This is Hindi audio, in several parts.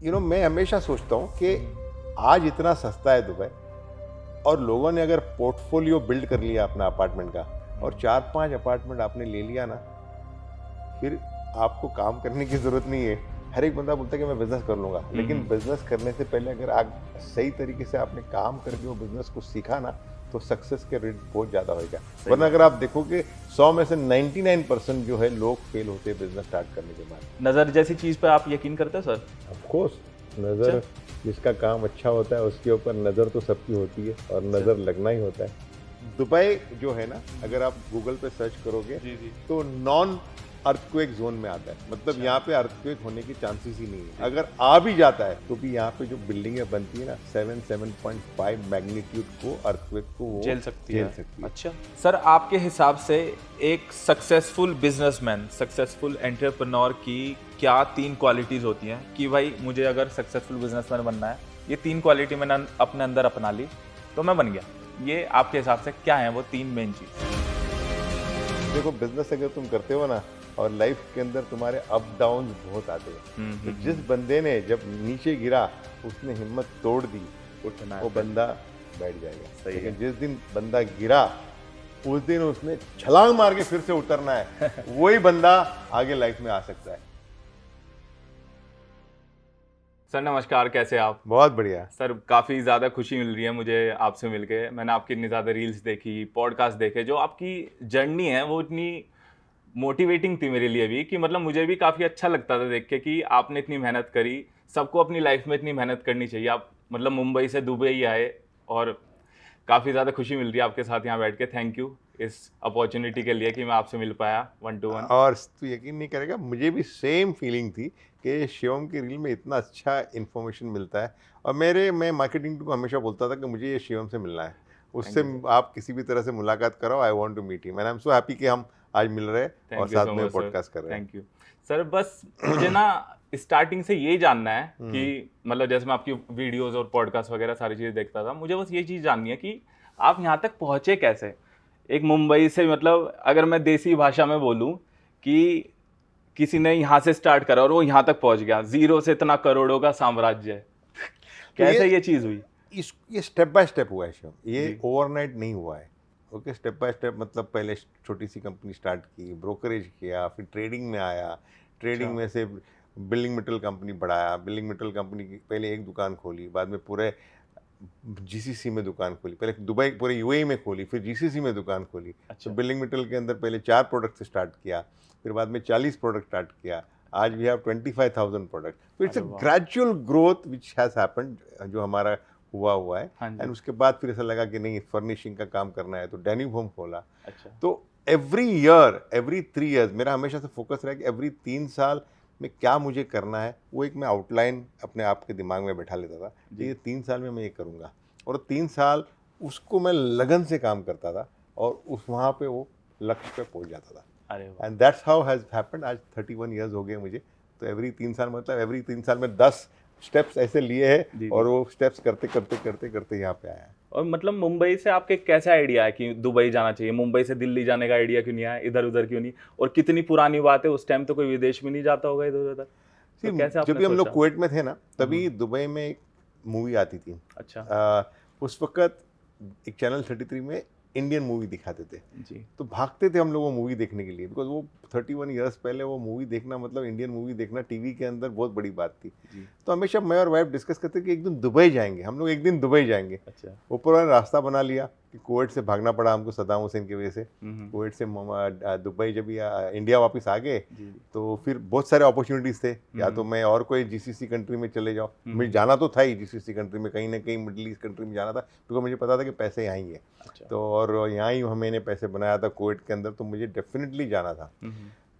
मैं हमेशा सोचता हूँ कि आज इतना सस्ता है दुबई और लोगों ने अगर पोर्टफोलियो बिल्ड कर लिया अपना अपार्टमेंट का और 4-5 अपार्टमेंट आपने ले लिया ना, फिर आपको काम करने की ज़रूरत नहीं है। हर एक बंदा बोलता है कि मैं बिज़नेस कर लूँगा, लेकिन बिज़नेस करने से पहले अगर आप सही तरीके से आपने काम करके वो बिज़नेस को सीखा ना, तो सक्सेस के रेट बहुत ज़्यादा होगा। वरना अगर आप देखोगे 100 में से 99% जो है लोग फेल होते हैं बिज़नेस स्टार्ट करने के बाद। नज़र जैसी चीज़ पे आप यकीन करते हो सर? ऑफ कोर्स, नज़र जिसका काम अच्छा होता है उसके ऊपर नज़र तो सबकी होती है और नज़र लगना ही होता है। दुबई जो है ना, अगर आप गूगल पे सर्च करोगे तो नॉन अर्थक्वेक जोन में आता है, मतलब यहाँ पे अर्थक्वेक होने की चांसेस ही नहीं है। अगर आ भी जाता है तो भी यहाँ पे जो बिल्डिंगें बनती है ना 7.5 मैग्नीट्यूड को अर्थक्वेक को वो झेल सकती है। है। अच्छा सर, आपके हिसाब से एक सक्सेसफुल बिजनेसमैन, सक्सेसफुल एंटरप्रेन्योर की क्या 3 क्वालिटीज़ होती हैं कि भाई मुझे अगर सक्सेसफुल बिजनेसमैन बनना है, ये 3 क्वालिटी मैंने अपने अंदर अपना ली तो मैं बन गया। ये आपके हिसाब से क्या है वो 3 मेन चीज़? देखो, बिजनेस अगर तुम करते हो ना और लाइफ के अंदर तुम्हारे अप डाउन बहुत आते हैं, तो जिस बंदे ने जब नीचे गिरा उसने हिम्मत तोड़ दी, उठना वो बंदा बैठ जाएगा। सही लेकिन जिस दिन बंदा गिरा उस दिन उसने छलांग मार के फिर से उतरना है, वही बंदा आगे लाइफ में आ सकता है। सर नमस्कार, कैसे आप? बहुत बढ़िया सर, काफ़ी ज़्यादा खुशी मिल रही है मुझे आपसे मिलके। मैंने आपकी इतनी ज़्यादा रील्स देखी, पॉडकास्ट देखे, जो आपकी जर्नी है वो इतनी मोटिवेटिंग थी मेरे लिए भी कि मतलब मुझे भी काफ़ी अच्छा लगता था देख के कि आपने इतनी मेहनत करी। सबको अपनी लाइफ में इतनी मेहनत करनी चाहिए। आप मतलब मुंबई से दुबई आए और काफ़ी ज़्यादा खुशी मिल रही है आपके साथ यहाँ बैठ के। थैंक यू इस अपॉर्चुनिटी के लिए कि मैं आपसे मिल पाया 1 to 1। और तू यकीन नहीं करेगा, मुझे भी सेम फीलिंग थी कि शिवम की रील में इतना अच्छा इन्फॉर्मेशन मिलता है। और मैं मार्केटिंग को हमेशा बोलता था कि मुझे ये शिवम से मिलना है, उससे आप किसी भी तरह से मुलाकात कराओ, I want to meet him and I am so happy कि हम आज मिल रहे हैं और साथ में पॉडकास्ट कर रहे हैं। Thank you sir. बस मुझे ना स्टार्टिंग से ये जानना है कि मतलब जैसे मैं आपकी वीडियोस और पॉडकास्ट वगैरह सारी चीज़ें देखता था, मुझे बस ये चीज़ जाननी है कि आप यहाँ तक पहुँचे कैसे? एक मुंबई से, मतलब अगर मैं देसी भाषा में बोलूँ कि किसी ने यहाँ से स्टार्ट करा और वो यहाँ तक पहुँच गया, जीरो से इतना करोड़ों का साम्राज्य है, कैसे ये चीज़ हुई? ये स्टेप बाय स्टेप हुआ है शिवम, ये ओवरनाइट नहीं हुआ है। ओके, स्टेप बाय स्टेप, मतलब पहले छोटी सी कंपनी स्टार्ट की, ब्रोकरेज किया, फिर ट्रेडिंग में आया, ट्रेडिंग में से बिल्डिंग मटेरियल कंपनी बढ़ाया, बिल्डिंग मटेरियल कंपनी की पहले एक दुकान खोली, बाद में पूरे जीसीसी में दुकान खोली, पहले दुबई पूरे यूएई में खोली, फिर जीसीसी में दुकान खोली। अच्छा। तो बिल्डिंग मटेरियल के अंदर पहले 4 प्रोडक्ट से स्टार्ट किया, फिर बाद में 40 प्रोडक्ट स्टार्ट किया, आज वी हैव 25,000 प्रोडक्ट। तो it's a gradual growth which has happened, जो हमारा हुआ है। एंड उसके बाद फिर ऐसा लगा कि नहीं, फर्निशिंग का काम करना है, तो डेनिम होम खोला। अच्छा। तो एवरी ईयर, एवरी 3 ईयर्स मेरा हमेशा से फोकस रहा कि एवरी 3 साल में क्या मुझे करना है, वो एक मैं आउटलाइन अपने आप के दिमाग में बैठा लेता था कि ये 3 साल में मैं ये करूँगा, और 3 साल उसको मैं लगन से काम करता था और उस वहाँ पे वो लक्ष्य पे पहुँच जाता था। अरे वाह। And that's how has happened. आज 31 ईयर्स हो गए मुझे, तो एवरी 3 साल मतलब एवरी 3 साल में 10 स्टेप्स ऐसे लिए हैं और वो स्टेप्स करते करते करते करते यहाँ पे आया है। और मतलब मुंबई से आपके कैसा आइडिया है कि दुबई जाना चाहिए? मुंबई से दिल्ली जाने का आइडिया क्यों नहीं आया? इधर उधर क्यों नहीं? और कितनी पुरानी बात है, उस टाइम तो कोई विदेश में नहीं जाता होगा इधर उधर। तो कैसे आपने जब भी हम लोग सोचा? कुवैत में थे ना, तभी दुबई में एक मूवी आती थी। अच्छा। उस वक्त एक चैनल 33 में इंडियन मूवी दिखाते थे, जी। तो भागते थे हम लोग वो मूवी देखने के लिए, बिकॉज वो 31 ईयर्स पहले वो मूवी देखना, मतलब इंडियन मूवी देखना टीवी के अंदर बहुत बड़ी बात थी। तो हमेशा मैं और वाइफ डिस्कस करते कि एक दिन दुबई जाएंगे, हम लोग एक दिन दुबई जाएंगे। अच्छा। ऊपर वाला रास्ता बना लिया कि कुवैत से भागना पड़ा हमको सद्दाम हुसैन की वजह से। कुवैत से दुबई जब इंडिया वापस आ गए, तो फिर बहुत सारे अपॉर्चुनिटीज़ थे, या तो मैं और कोई जीसीसी कंट्री में चले जाओ, मुझे जाना तो था ही जीसीसी कंट्री में, कहीं ना कहीं मिडिल ईस्ट कंट्री में जाना था, क्योंकि मुझे पता था कि पैसे यहाँ ही है। अच्छा। तो और यहाँ ही मैंने पैसे बनाया था कुवैत के अंदर, तो मुझे डेफिनेटली जाना था।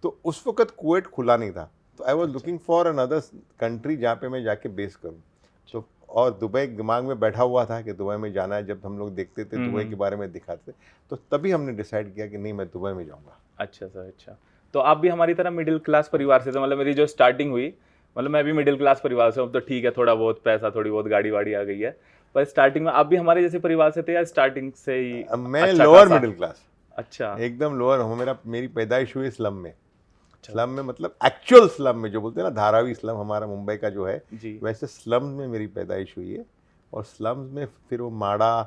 तो उस वक्त कुवैत खुला नहीं था, तो I was looking for another country जहाँ पे मैं जाके बेस करूँ। तो और दुबई दिमाग में बैठा हुआ था कि दुबई में जाना है, जब हम लोग देखते थे दुबई के बारे में दिखाते थे, तो तभी हमने डिसाइड किया कि नहीं, मैं दुबई में जाऊँगा। अच्छा सर। अच्छा, तो आप भी हमारी तरह मिडिल क्लास परिवार से थे? मतलब मेरी जो स्टार्टिंग हुई, मतलब मैं भी मिडिल क्लास परिवार से हूँ, तो ठीक है, थोड़ा बहुत पैसा, थोड़ी बहुत गाड़ी वाड़ी आ गई है, पर स्टार्टिंग में आप भी हमारे जैसे परिवार से थे या स्टार्टिंग से ही? मैं अच्छा लोअर खासा? मिडिल क्लास, अच्छा। एकदम लोअर हूँ। मेरी पैदाइश हुई स्लम में। स्लम में मतलब एक्चुअल स्लम में, जो बोलते हैं ना धारावी स्लम हमारा मुंबई का जो है, जी वैसे स्लम में मेरी पैदाइश हुई है। और स्लम्स में फिर वो माड़ा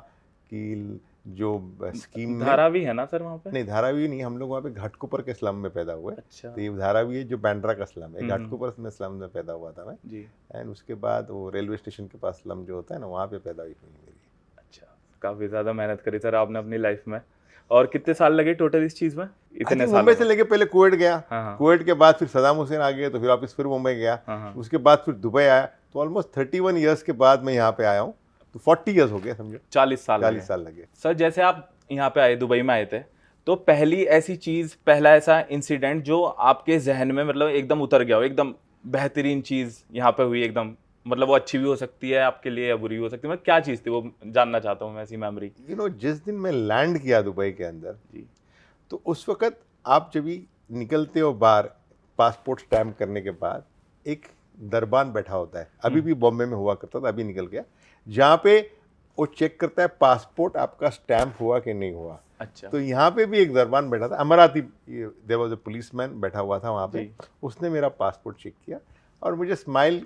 की जो स्कीम में, धारावी है ना सर वहाँ पे? नहीं धारावी नहीं, हम लोग वहाँ पे घाटकोपर के स्लम में पैदा हुए। अच्छा। तो ये धारावी है जो बांद्रा का स्लम है, हम्म। घाटकोपर में स्लम में पैदा हुआ था मैं। जी। एंड उसके बाद वो रेलवे स्टेशन के पास स्लम जो होता है ना, वहाँ पे पैदाइश हुई मेरी। अच्छा, काफी ज्यादा मेहनत करी सर आपने अपनी लाइफ में। और कितने साल लगे टोटल इस चीज में? इतने साल मुंबई से लेके पहले कुवैत गया, हाँ हाँ कुवैत के बाद फिर सदाम हुसैन आ गए, तो फिर वापस फिर मुंबई गया, हाँ हाँ। उसके बाद फिर दुबई आया। तो ऑलमोस्ट 31 ईयर्स के बाद मैं यहाँ पे आया हूँ, तो 40 ईयर्स हो गए समझो, 40 साल 40 साल लगे। सर जैसे आप यहाँ पे आए, दुबई में आए थे, तो पहली ऐसी चीज, पहला ऐसा इंसिडेंट जो आपके जहन में मतलब एकदम उतर गया हो, एकदम बेहतरीन चीज यहाँ पे हुई एकदम, मतलब वो अच्छी भी हो सकती है आपके लिए या बुरी भी हो सकती है, मतलब क्या चीज थी वो जानना चाहता हूँ मैं, ऐसी मेमोरी। जिस दिन मैं लैंड किया दुबई के अंदर, जी तो उस वक्त आप जब भी निकलते हो बाहर पासपोर्ट स्टैम्प करने के बाद, एक दरबान बैठा होता है, अभी भी बॉम्बे में हुआ करता था, अभी निकल गया, जहाँ पे वो चेक करता है पासपोर्ट आपका स्टैम्प हुआ कि नहीं हुआ। अच्छा। तो यहाँ पे भी एक दरबान बैठा था, अमराती, देयर वाज अ पुलिसमैन बैठा हुआ था वहाँ पे। जी। उसने मेरा पासपोर्ट चेक किया और मुझे स्माइल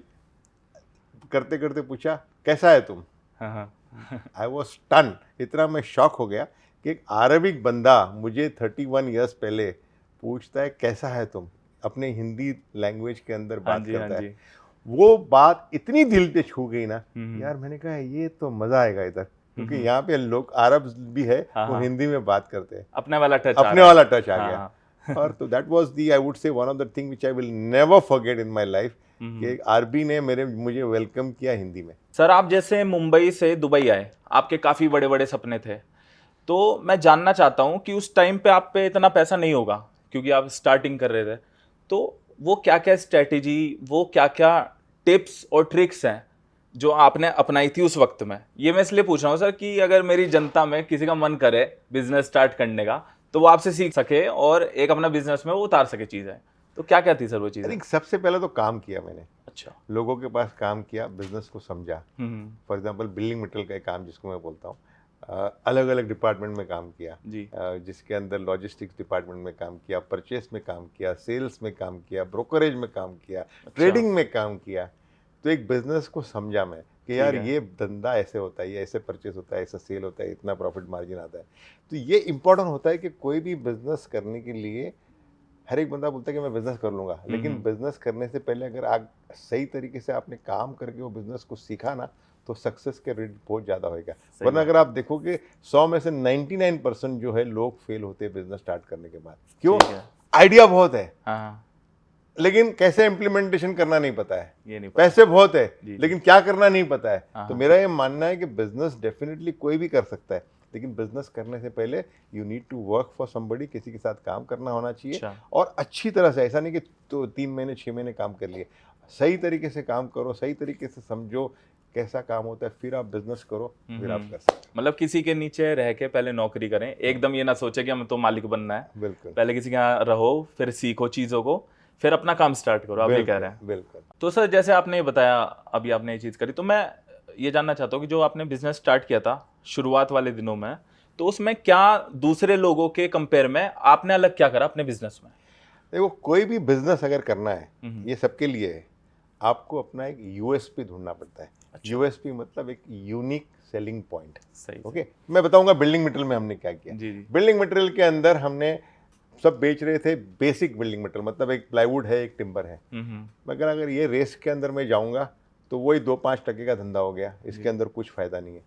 करते करते पूछा, कैसा है तुम? हाँ हाँ आई वॉज स्टन, इतना मैं शॉक हो गया कि एक अरबिक बंदा मुझे 31 ईयर्स पहले पूछता है कैसा है तुम, अपने हिंदी लैंग्वेज के अंदर हाँ बात जी करता हाँ है। जी। वो बात इतनी दिल पे छू गई ना हम्म। यार, मैंने कहा ये तो मज़ा आएगा इधर, क्योंकि यहाँ पे लोग अरब भी है, हाँ, वो हाँ। हिंदी में बात करते हैं, अपने वाला टच अपने वाला टच आ हाँ, गया। हाँ। और तो that was the, I would say, one of the thing which I will never forget in my life, कि आरबी ने मुझे वेलकम किया हिंदी में। सर आप जैसे मुंबई से दुबई आए, आपके काफ़ी बड़े बड़े सपने थे, तो मैं जानना चाहता हूँ कि उस टाइम पे आप पे इतना पैसा नहीं होगा क्योंकि आप स्टार्टिंग कर रहे थे, तो वो क्या क्या स्ट्रेटेजी, वो क्या क्या टिप्स और ट्रिक्स हैं जो आपने अपनाई थी उस वक्त में? ये मैं इसलिए पूछ रहा हूँ सर कि अगर मेरी जनता में किसी का मन करे बिजनेस स्टार्ट करने का, तो वो आपसे सीख सके और एक अपना बिजनेस में वो उतार सके चीज़ें, तो क्या क्या थी सर वो चीज़ें? आई थिंक सबसे पहले तो काम किया मैंने, अच्छा। लोगों के पास काम किया, बिजनेस को समझा। हम्म। फॉर एग्जांपल बिल्डिंग मटेरियल का एक काम जिसको मैं बोलता हूँ, अलग अलग डिपार्टमेंट में काम किया, जी। जिसके अंदर लॉजिस्टिक्स डिपार्टमेंट में काम किया, परचेस में काम किया, सेल्स में काम किया, ब्रोकरेज में काम किया, ट्रेडिंग में काम किया। तो एक बिजनेस को समझा मैं कि यार है। ये धंधा ऐसे होता है, ये ऐसे परचेस होता है, ऐसा सेल होता है, इतना प्रॉफिट मार्जिन आता है। तो ये इंपॉर्टेंट होता है कि कोई भी बिजनेस करने के लिए, हर एक बंदा बोलता है कि मैं बिजनेस कर लूँगा, लेकिन बिजनेस करने से पहले अगर आप सही तरीके से आपने काम करके वो बिजनेस को सीखा ना, तो सक्सेस के रेट बहुत ज़्यादा होगा। वरना अगर आप देखोगे 100 में से 99% जो है लोग फेल होते हैं बिजनेस स्टार्ट करने के बाद। क्यों? आइडिया बहुत है, हाँ, लेकिन कैसे इम्प्लीमेंटेशन करना नहीं पता है, ये नहीं पता। पैसे बहुत है जी, लेकिन क्या करना नहीं पता है। हाँ, तो मेरा ये मानना है कि बिजनेस डेफिनेटली कोई भी कर सकता है, लेकिन बिजनेस करने से पहले you need to work for somebody, किसी के साथ काम करना होना चाहिए। अच्छा। और अच्छी तरह से, ऐसा नहीं कि तो 3 महीने 6 महीने काम कर लिए, सही तरीके से काम करो, सही तरीके से समझो कैसा काम होता है, फिर आप बिजनेस करो, फिर आप कर सकते मतलब किसी के नीचे रह के पहले नौकरी करें, एकदम ये ना सोचे कि हम तो मालिक बनना है। हैं। बिल्कुल पहले किसी के यहाँ रहो, फिर सीखो चीज़ों को, फिर अपना काम स्टार्ट करो, आप ये कह रहे हैं। बिल्कुल। तो सर जैसे आपने ये बताया, अभी आपने ये चीज़ करी, तो मैं ये जानना चाहता हूँ कि जो आपने बिजनेस स्टार्ट किया था शुरुआत वाले दिनों में, तो उसमें क्या दूसरे लोगों के कंपेयर में आपने अलग क्या करा अपने बिजनेस में? देखो, कोई भी बिजनेस अगर करना है, ये सबके लिए है, आपको अपना एक यूएसपी ढूंढना पड़ता है। यूएसपी मतलब एक यूनिक सेलिंग पॉइंट। सही। ओके, मैं बताऊंगा बिल्डिंग मटेरियल में हमने क्या किया। जी जी। बिल्डिंग मटेरियल के अंदर हमने सब बेच रहे थे बेसिक बिल्डिंग मटेरियल, मतलब एक प्लाईवुड है, एक टिम्बर है। मगर अगर ये रेस के अंदर मैं जाऊंगा तो वही 2-5% का धंधा हो गया, इसके अंदर कुछ फ़ायदा नहीं है।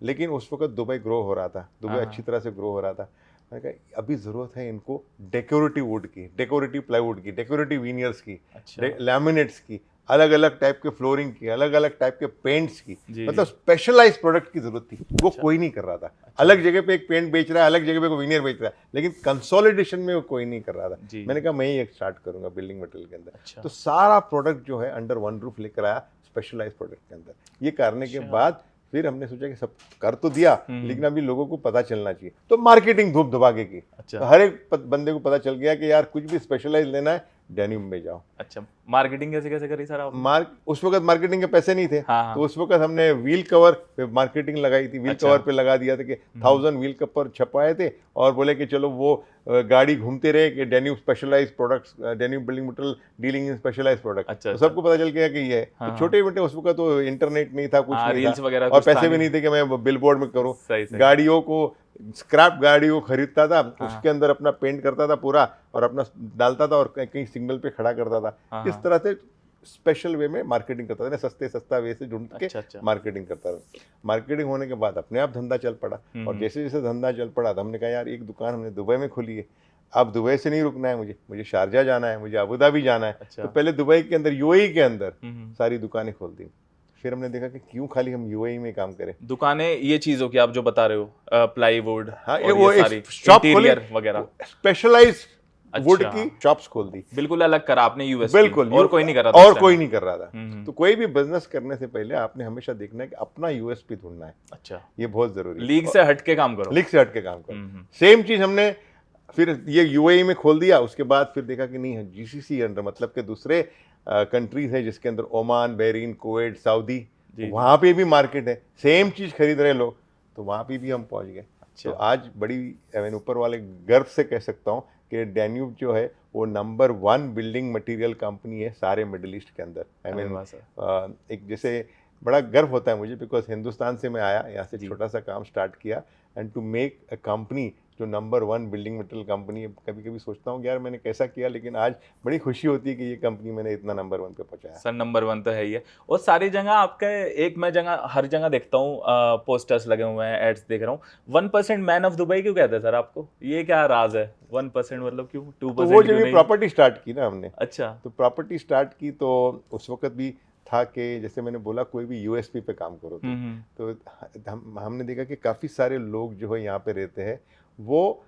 लेकिन उस वक्त दुबई ग्रो हो रहा था, दुबई अच्छी तरह से ग्रो हो रहा था। मैंने कहा अभी ज़रूरत है इनको डेकोरेटिव वुड की, डेकोरेटिव प्लाईवुड की, डेकोरेटिव वीनियर्स की, लैमिनेट्स की, अलग अलग टाइप के फ्लोरिंग की, अलग अलग टाइप के पेंट्स की, मतलब स्पेशलाइज्ड प्रोडक्ट की जरूरत थी। वो कोई नहीं कर रहा था। अलग जगह पे एक पेंट बेच रहा है, अलग जगह पे कोई वीनियर बेच रहा है, लेकिन कंसोलिडेशन में वो कोई नहीं कर रहा था। मैंने कहा मैं ही एक स्टार्ट करूंगा बिल्डिंग मटेरियल के अंदर। तो सारा प्रोडक्ट जो है अंडर वन रूफ लेकर आया, स्पेशलाइज्ड प्रोडक्ट के अंदर। ये करने के बाद फिर हमने सोचा कि सब कर तो दिया, लेकिन अभी लोगों को पता चलना चाहिए, तो मार्केटिंग धूप धुपाके की। तो हर एक बंदे को पता चल गया कि यार कुछ भी स्पेशलाइज लेना है डेनिम में जाओ। अच्छा, मार्केटिंग कैसे कैसे करी सर आप? उस वक्त मार्केटिंग के पैसे नहीं थे। तो उस वक्त हमने व्हील कवर पे मार्केटिंग लगाई थी। व्हील कवर पे लगा दिया था कि 1000 व्हील कवर छपवाए थे और बोले कि चलो वो गाड़ी घूमते रहे कि Danube specialise products, Danube building material dealing in specialise product, अच्छा, तो सबको पता चल गया कि ये है। हाँ, तो छोटे मोटे उस वक्त तो इंटरनेट नहीं था, कुछ हाँ, नहीं रील्स था, वगैरह और कुछ था पैसे भी नहीं। नहीं थे कि मैं बिलबोर्ड में करूँ। सही सही। गाड़ियों को, स्क्रैप गाड़ियों को खरीदता था, हाँ। उसके अंदर अपना पेंट करता था पूरा और अपना डालता था और कहीं सिग्नल पे खड़ा करता था। हाँ, इस तरह से स्पेशल वे में मार्केटिंग करता था ना, सस्ता वे से ढूंढ के अच्छा अच्छा। मार्केटिंग करता था। मार्केटिंग होने के बाद अपने आप धंधा चल पड़ा, और जैसे जैसे धंधा चल पड़ा तो हमने कहा यार एक दुकान हमने दुबई में खोली है, अब दुबई से नहीं रुकना है, मुझे शारजा जाना है, मुझे अबू धाबी जाना है। अच्छा। तो पहले दुबई के अंदर, यूएई के अंदर हम्म। सारी दुकानें खोल दी। फिर हमने देखा कि क्यों खाली हम यूएई में काम करें। दुकानें ये चीजों की आप जो बता रहे हो, प्लाईवुड, हाँ, और वो ये एक सारी शॉप खोली, इंटीरियर वगैरह, स्पेशलाइज वुड अच्छा। की शॉप्स खोल दी। बिल्कुल अलग करा आपने यूएस, बिल्कुल, और कोई नहीं कर रहा था और उस time कोई में। नहीं कर रहा था। तो कोई भी बिजनेस करने से पहले आपने हमेशा देखना है कि अपना यूएसपी ढूंढना है, अच्छा, ये बहुत जरूरी है। लीग से हट के काम करो। लीग से हट के काम करो। सेम चीज हमने फिर ये यूएई में खोल दिया। उसके बाद फिर देखा कि नहीं है, जीसीसी अंडर, मतलब के दूसरे कंट्रीज है जिसके अंदर ओमान, बहरीन, कुवैत, सऊदी, वहां पे भी मार्केट है, सेम चीज खरीद रहे लोग, तो वहां पे भी हम पहुंच गए। तो आज बड़ी मैंने ऊपर वाले गर्व से कह सकता हूँ कि डेन्यूब जो है वो नंबर 1 बिल्डिंग मटेरियल कंपनी है सारे मिडिल ईस्ट के अंदर। आई मीन एक जैसे बड़ा गर्व होता है मुझे, बिकॉज हिंदुस्तान से मैं आया, यहाँ से छोटा सा काम स्टार्ट किया, and to make a company जो नंबर 1 बिल्डिंग मटेरियल कंपनी है। कभी कभी सोचता हूँ कि यार मैंने कैसा किया, लेकिन आज बड़ी खुशी होती है कि ये कंपनी मैंने इतना नंबर 1 पे पहुंचाया। सर नंबर 1 तो है ही है। और सारी जगह आपके, एक मैं जगह, हर जगह देखता हूँ पोस्टर्स लगे हुए हैं, एड्स देख रहा हूँ। 1% मैन ऑफ दुबई क्यों कहते हैं सर आपको? ये क्या राज है? 1% मतलब क्यों? 2% तो वो क्यों जब नहीं? प्रॉपर्टी स्टार्ट की ना हमने, अच्छा, तो प्रॉपर्टी स्टार्ट की तो उस वक्त भी था कि जैसे मैंने बोला कोई भी यूएसपी पे काम करो तो हमने देखा कि काफ़ी सारे लोग जो है यहाँ पे रहते हैं, वो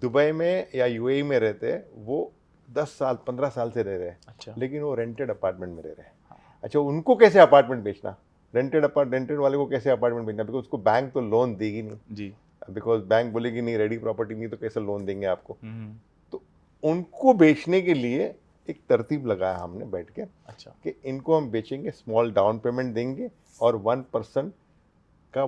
दुबई में या यूएई में रहते हैं, वो 10 साल 15 साल से रह रहे हैं। अच्छा। लेकिन वो रेंटेड अपार्टमेंट में रह रहे हैं। अच्छा, उनको कैसे अपार्टमेंट बेचना, रेंटेड वाले को कैसे अपार्टमेंट बेचना, बिकॉज उसको बैंक तो लोन देगी नहीं जी, बिकॉज बैंक बोलेगी नहीं, रेडी प्रॉपर्टी नहीं, तो कैसे लोन देंगे आपको। तो उनको बेचने के लिए एक तरतीब लगाया हमने बैठ के, अच्छा, कि इनको हम बेचेंगे, स्मॉल डाउन पेमेंट देंगे और 1% का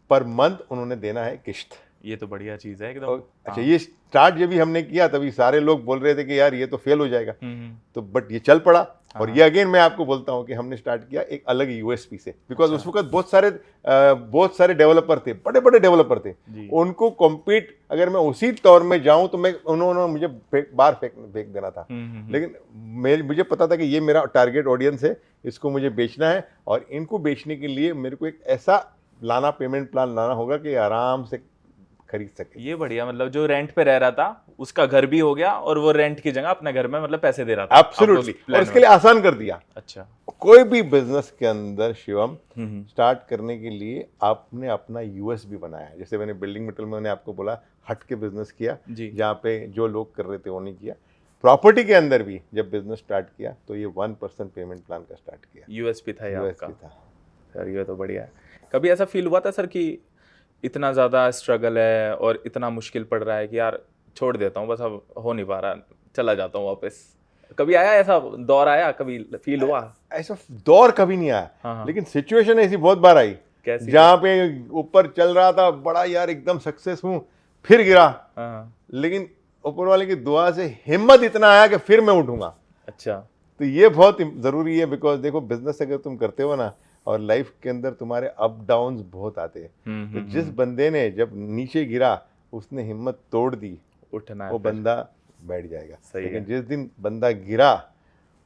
पर मंथ उन्होंने देना है किश्त। ये तो बढ़िया चीज है एकदम। अच्छा, ये स्टार्ट जब भी हमने किया तभी सारे लोग बोल रहे थे कि यार ये तो फेल हो जाएगा, तो बट ये चल पड़ा। और ये अगेन मैं आपको बोलता हूँ कि हमने स्टार्ट किया एक अलग यूएसपी से, बिकॉज उस वक्त बहुत सारे डेवलपर थे, बड़े बड़े डेवलपर थे, उनको कॉम्पीट अगर मैं उसी तौर में जाऊं तो मैं, उन्होंने मुझे बाहर फेंक देना था। लेकिन मुझे पता था कि ये मेरा टारगेट ऑडियंस है, इसको मुझे बेचना है, और इनको बेचने के लिए मेरे को एक ऐसा पेमेंट प्लान लाना होगा कि आराम से खरीद सके। ये बढ़िया, मतलब जो रेंट पे रह रहा था उसका घर भी हो गया, और वो रेंट की जगह अपने घर में मतलब पैसे दे रहा था। एब्सोल्युटली, और इसके लिए आसान कर दिया। अच्छा, कोई भी बिजनेस के अंदर शिवम स्टार्ट करने के लिए आपने अपना यूएसपी बनाया है। जैसे मैंने बिल्डिंग मटेरियल में मैंने आपको बोला हट के बिजनेस किया, जहाँ पे जो लोग कर रहे थे वो नहीं किया। प्रॉपर्टी के अंदर भी जब बिजनेस स्टार्ट किया तो ये 1% पेमेंट प्लान का स्टार्ट किया। यूएसपी था ये आपका। था सर, ये तो बढ़िया है। कभी ऐसा फील हुआ था सर कि इतना ज़्यादा स्ट्रगल है और इतना मुश्किल पड़ रहा है कि यार छोड़ देता हूँ, बस अब हो नहीं पा रहा, चला जाता हूँ वापस? कभी आया ऐसा दौर, आया कभी फील हुआ? ऐसा दौर कभी नहीं आया। हाँ। लेकिन सिचुएशन ऐसी बहुत बार आई, कैसी? जहाँ पे ऊपर चल रहा था बड़ा, यार एकदम सक्सेस हूँ, फिर गिरा। हाँ। लेकिन ऊपर वाले की दुआ से हिम्मत इतना आया कि फिर मैं उठूंगा। अच्छा, तो ये बहुत ज़रूरी है, बिकॉज देखो बिजनेस अगर तुम करते हो ना, और लाइफ के अंदर तुम्हारे अप डाउन्स बहुत आते हैं, तो जिस बंदे ने जब नीचे गिरा उसने हिम्मत तोड़ दी, उठना है वो फिर। बंदा बैठ जाएगा। सही लेकिन है। जिस दिन बंदा गिरा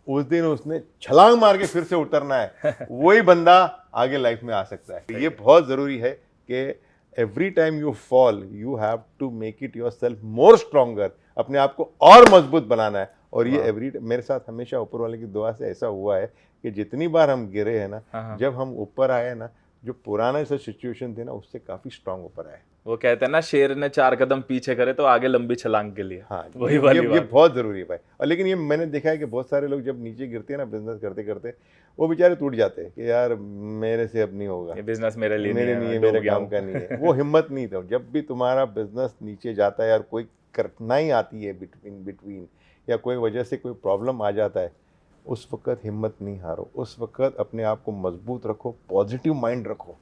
उस दिन उसने छलांग मार के फिर से उतरना है, वही बंदा आगे लाइफ में आ सकता है। ये बहुत ज़रूरी है कि every time you fall you have to make it yourself more stronger, अपने आप को और मजबूत बनाना है। और ये मेरे साथ हमेशा ऊपर वाले की दुआ से ऐसा हुआ है कि जितनी बार हम गिरे हैं ना, जब हम ऊपर आए ना, जो पुराना ऐसा सिचुएशन थे ना, उससे काफी स्ट्रांग ऊपर आए। वो कहते हैं ना, शेर ने 4 कदम पीछे करे तो आगे लंबी छलांग के लिए। हाँ, वही वाली ये बात। बहुत जरूरी है भाई। और लेकिन ये मैंने देखा है कि बहुत सारे लोग जब नीचे गिरते हैं ना बिजनेस करते करते, वो बेचारे टूट जाते हैं कि यार मेरे से अब नहीं होगा, ये बिजनेस मेरे लिए मेरे नहीं नहीं है, है, डूब मेरे गया काम हूँ। का नहीं है। वो हिम्मत नहीं था। जब भी तुम्हारा बिजनेस नीचे जाता है, यार कोई कठिनाई आती है बिटवीन या कोई वजह से कोई प्रॉब्लम आ जाता है, उस वक्त हिम्मत नहीं हारो, उस वक्त अपने आप को मजबूत रखो, पॉजिटिव माइंड रखो,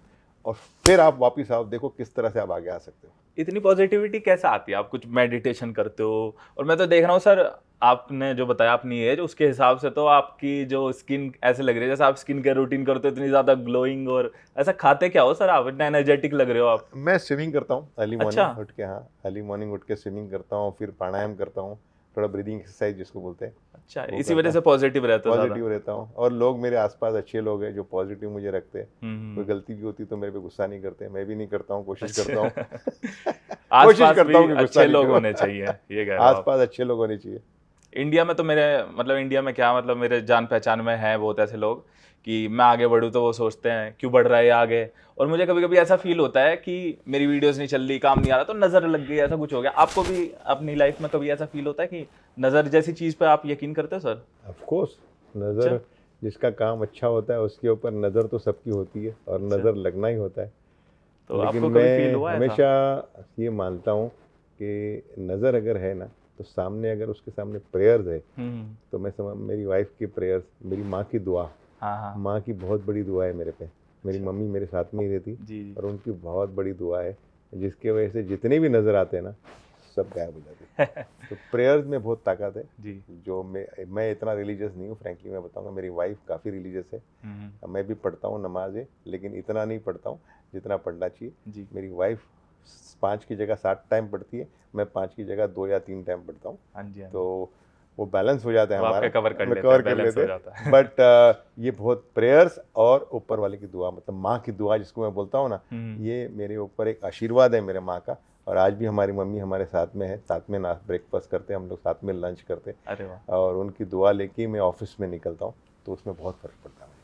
और फिर आप वापस आओ, देखो किस तरह से आप आगे आ सकते हो। इतनी पॉजिटिविटी कैसे आती है? आप कुछ मेडिटेशन करते हो? और मैं तो देख रहा हूँ सर, आपने जो बताया अपनी एज, उसके हिसाब से तो आपकी जो स्किन ऐसे लग रही है जैसे आप स्किन केयर रूटीन करते हो, इतनी ज्यादा ग्लोइंग। और ऐसा खाते क्या हो सर आप, इतना एनर्जेटिक लग रहे हो आप? मैं स्विमिंग करता हूँ अर्ली अच्छा। मॉर्निंग उठ के, हाँ अर्ली मॉर्निंग उठ के स्विमिंग करता हूँ, फिर प्राणायाम करता हूँ, थोड़ा ब्रीदिंग एक्सरसाइज जिसको बोलते हैं अच्छा, वो इसी करता वजह से पॉजिटिव रहते हो ज्यादा? पॉजिटिव रहता हूँ। और लोग मेरे आसपास अच्छे लोग हैं जो पॉजिटिव मुझे रखते हैं। कोई हम्म। गलती भी होती तो मेरे पे गुस्सा नहीं करते, मैं भी नहीं करता हूँ, कोशिश अच्छा। करता हूँ कोशिश आसपास करता हूँ भी कि गुस्सा अच्छे नहीं लोग करूँ होने चाहिए, ये कह रहे हो आप? आसपास अच्छे लोग होने चाहिए। इंडिया में तो मेरे मतलब, इंडिया में क्या मतलब, मेरे जान पहचान में हैं बहुत ऐसे लोग कि मैं आगे बढ़ूँ तो वो सोचते हैं क्यों बढ़ रहा है ये आगे। और मुझे कभी कभी ऐसा फील होता है कि मेरी वीडियोस नहीं चल रही, काम नहीं आ रहा, तो नज़र लग गई, ऐसा कुछ हो गया। आपको भी अपनी लाइफ में कभी ऐसा फील होता है कि नज़र जैसी चीज़ पे आप यकीन करते हो सर? ऑफ कोर्स, अच्छा। नज़र जिसका काम अच्छा होता है उसके ऊपर नज़र तो सबकी होती है और अच्छा। नज़र लगना ही होता है। तो लेकिन आपको कभी फील मैं हुआ ऐसा? हमेशा ये मानता हूँ कि नज़र अगर है ना तो सामने, अगर उसके सामने प्रेयर्स है तो मैं समझ, मेरी वाइफ की प्रेयर्स, मेरी माँ की दुआ, हाँ हाँ माँ की बहुत बड़ी दुआ है मेरे पे। मेरी अच्छा। मम्मी मेरे साथ में ही रहती जी जी और उनकी बहुत बड़ी दुआ है जिसके वजह से जितने भी नज़र आते हैं ना सब गायब हो जाते हैं। तो प्रेयर्स में बहुत ताकत है। जी। जो मैं इतना रिलीजियस नहीं हूँ, फ्रैंकली मैं बताऊँगा, मेरी वाइफ काफ़ी रिलीजियस है। मैं भी पढ़ता हूँ नमाज़ें, लेकिन इतना नहीं पढ़ता हूँ जितना पढ़ना चाहिए। जी। मेरी वाइफ 5 की जगह 7 टाइम पढ़ती है, मैं 5 की जगह 2 या 3 टाइम पढ़ता हूँ। हाँ जी हाँ जी। तो वो बैलेंस हो जाता है तो आपका हमारा, कवर कर हमें लेते कवर हैं, कर बैलेंस लेते हो हैं। जाता है। बट ये बहुत प्रेयर्स और ऊपर वाले की दुआ, मतलब माँ की दुआ जिसको मैं बोलता हूँ ना, ये मेरे ऊपर एक आशीर्वाद है मेरे माँ का। और आज भी हमारी मम्मी हमारे साथ में है, साथ में ब्रेकफास्ट करते हैं हम लोग, साथ में लंच करते हैं, अरे वाह। और उनकी दुआ लेके ही मैं ऑफिस में निकलता हूँ, तो उसमें बहुत फ़र्क पड़ता है।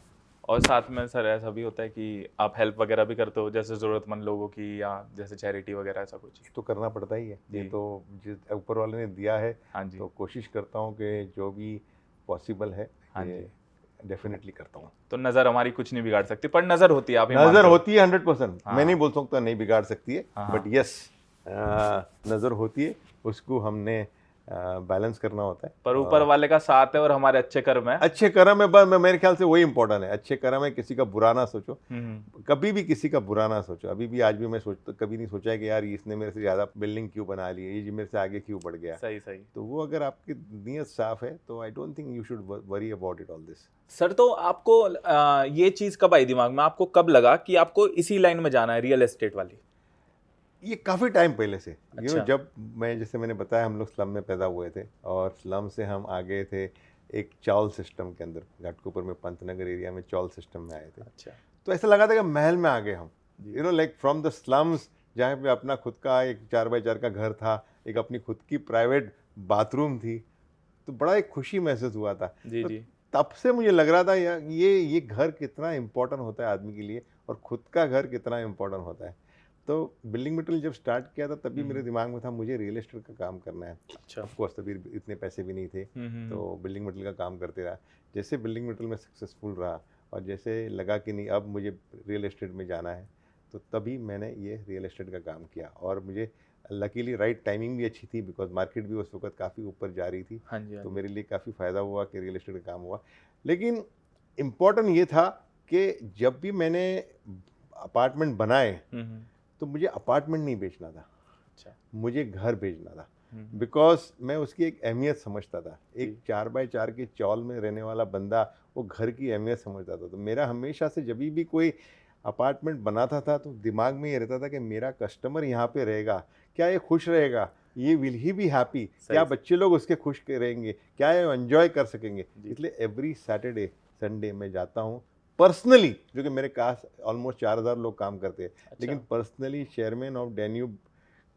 और साथ में सर ऐसा भी होता है कि आप हेल्प वगैरह भी करते हो, जैसे ज़रूरतमंद लोगों की, या जैसे चैरिटी वगैरह, ऐसा कुछ? तो करना पड़ता ही है, ये जी। तो जिस ऊपर वाले ने दिया है, हाँ जी तो कोशिश करता हूँ कि जो भी पॉसिबल है हाँ ये जी। डेफिनेटली करता हूँ। तो नज़र हमारी कुछ नहीं बिगाड़ सकती, पर नज़र होती है, आप ये नज़र मानते हो? होती है 100%, मैं हाँ नहीं बोल सकता नहीं बिगाड़ सकती है, हाँ बट हाँ। यस नज़र होती है, उसको हमने बैलेंस करना होता है। पर ऊपर वाले का साथ है और हमारे अच्छे कर्म है। अच्छे कर्म है, बस मेरे ख्याल से वही इंपॉर्टेंट है। अच्छे कर्म है, किसी का बुरा ना सोचो, हम्म। कभी भी किसी का बुरा ना सोचो। अभी भी आज भी मैं सोचता, कभी नहीं सोचा है कि यार इसने मेरे से ज़्यादा बिल्डिंग क्यों बना ली है, ये मेरे से आगे क्यों बढ़ गया। सही सही। तो वो अगर आपकी नीयत साफ है तो I don't think you should worry about it all this. Sir तो आपको ये चीज़ कब आई दिमाग में, आपको कब लगा कि आपको इसी लाइन में जाना है, रियल एस्टेट वाली? ये काफ़ी टाइम पहले से, अच्छा। जब मैं, जैसे मैंने बताया, हम लोग स्लम में पैदा हुए थे और स्लम से हम आ गए थे एक चौल सिस्टम के अंदर, घाटकोपर में पंतनगर एरिया में चौल सिस्टम में आए थे। अच्छा। तो ऐसा लगा था कि महल में आ गए हम, जी। लाइक फ्रॉम द स्लम्स, जहाँ पे अपना खुद का एक 4x4 का घर था, एक अपनी खुद की प्राइवेट बाथरूम थी, तो बड़ा एक खुशी महसूस हुआ था। जी तो जी। तब से मुझे लग रहा था यार ये घर कितना इम्पोर्टेंट होता है आदमी के लिए, और खुद का घर कितना इम्पोर्टेंट होता है। तो बिल्डिंग मटेरियल जब स्टार्ट किया था तभी मेरे दिमाग में था मुझे रियल एस्टेट का काम करना है। अच्छा। ऑफ कोर्स तभी इतने पैसे भी नहीं थे, तो बिल्डिंग मटेरियल का काम करते रहा। जैसे बिल्डिंग मटेरियल में सक्सेसफुल रहा और जैसे लगा कि नहीं अब मुझे रियल एस्टेट में जाना है, तो तभी मैंने ये रियल एस्टेट का काम किया। और मुझे लकीली राइट टाइमिंग भी अच्छी थी, बिकॉज मार्केट भी उस वक्त काफ़ी ऊपर जा रही थी। हाँ जी हाँ तो जी। मेरे लिए काफ़ी फ़ायदा हुआ कि रियल एस्टेट का काम हुआ। लेकिन इम्पॉर्टेंट ये था कि जब भी मैंने अपार्टमेंट बनाए तो मुझे अपार्टमेंट नहीं बेचना था, अच्छा। मुझे घर बेचना था। बिकॉज मैं उसकी एक अहमियत समझता था। एक 4x4 के चौल में रहने वाला बंदा वो घर की अहमियत समझता था। तो मेरा हमेशा से जब भी कोई अपार्टमेंट बनाता था तो दिमाग में ये रहता था कि मेरा कस्टमर यहाँ पे रहेगा, क्या ये खुश रहेगा, ये विल ही बी हैप्पी, क्या बच्चे लोग उसके खुश रहेंगे, क्या ये एंजॉय कर सकेंगे। इसलिए एवरी सैटरडे संडे मैं जाता हूँ पर्सनली, जो कि मेरे पास ऑलमोस्ट 4000 लोग काम करते हैं। अच्छा। लेकिन personally chairman of Danube